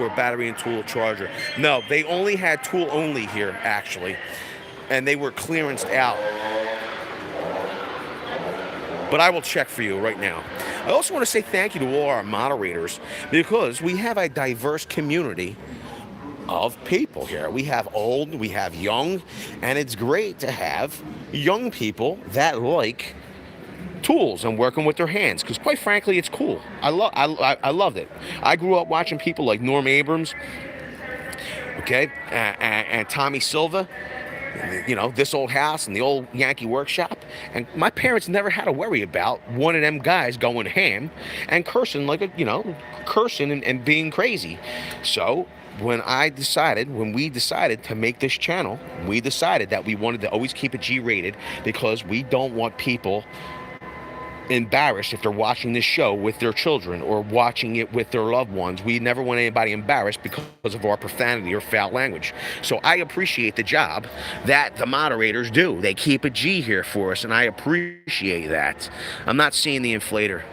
battery and tool charger? No, they only had tool only here, actually. And they were clearanced out. But I will check for you right now. I also want to say thank you to all our moderators because we have a diverse community of people here. We have old, we have young, and it's great to have young people that like tools and working with their hands because quite frankly, it's cool. I loved it. I grew up watching people like Norm Abrams, okay, and Tommy Silva. This old house and the old Yankee workshop. And my parents never had to worry about one of them guys going ham and cursing cursing and being crazy. So when we decided to make this channel, we decided that we wanted to always keep it G-rated because we don't want people embarrassed if they're watching this show with their children or watching it with their loved ones. We never want anybody embarrassed because of our profanity or foul language. So I appreciate the job that the moderators do. They keep a G here for us, and I appreciate that. I'm not seeing the inflator.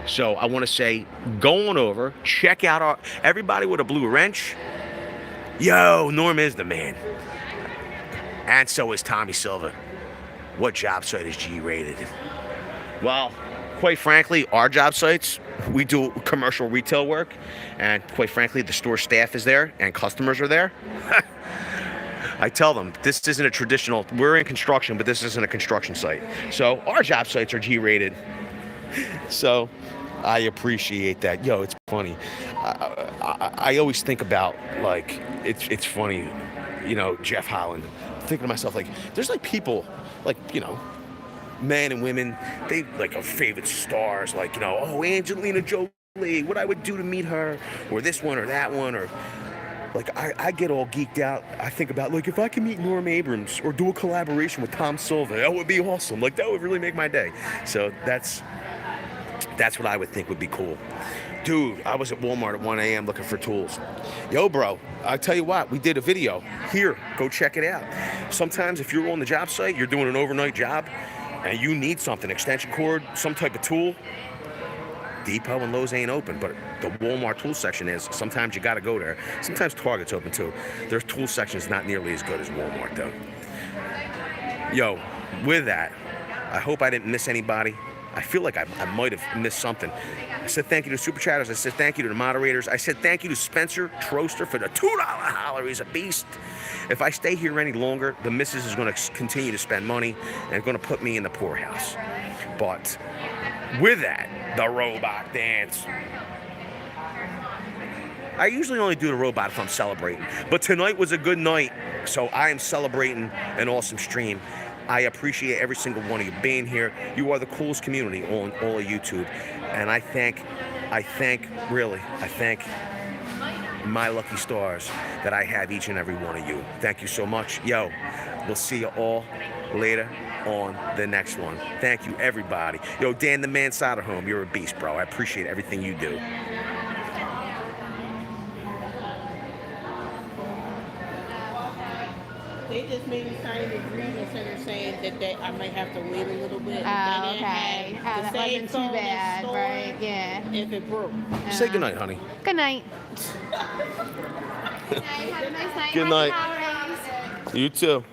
So I want to say, go on over, check out everybody with a blue wrench. Yo, Norm is the man. And so is Tommy Silva. What job site is G-rated? Well, quite frankly, our job sites, we do commercial retail work, and quite frankly, the store staff is there and customers are there. I tell them, this isn't a traditional, we're in construction, but this isn't a construction site. So our job sites are G-rated. So I appreciate that. Yo, it's funny. I always think about, it's funny, Jeff Holland. Thinking to myself, there's people, men and women, they have favorite stars, Angelina Jolie, what I would do to meet her, or this one or that one, or I get all geeked out. I think about if I can meet Norm Abrams or do a collaboration with Tom Silva, that would be awesome. That would really make my day. So that's what I would think would be cool. Dude, I was at Walmart at 1 a.m. looking for tools. Yo, bro, I tell you what, we did a video. Here, go check it out. Sometimes if you're on the job site, you're doing an overnight job, and you need something, extension cord, some type of tool, Depot and Lowe's ain't open, but the Walmart tool section is. Sometimes you got to go there. Sometimes Target's open too. Their tool section is not nearly as good as Walmart, though. Yo, with that, I hope I didn't miss anybody. I feel like I might have missed something. I said thank you to Super Chatters. I said thank you to the moderators. I said thank you to Spencer Troster for the $2 holler. He's a beast. If I stay here any longer, the missus is going to continue to spend money and going to put me in the poorhouse. But with that, the robot dance. I usually only do the robot if I'm celebrating. But tonight was a good night, so I am celebrating an awesome stream. I appreciate every single one of you being here. You are the coolest community on all of YouTube. And I thank my lucky stars that I have each and every one of you. Thank you so much. Yo, we'll see you all later on the next one. Thank you, everybody. Yo, Dan the Man Soderholm, you're a beast, bro. I appreciate everything you do. They just made me sign an agreement center saying that I might have to wait a little bit. Oh, okay. That wasn't too bad, right? Yeah. If it broke. Say goodnight, honey. Good night. Good night. Have a nice night. Good Happy night. holidays. You too.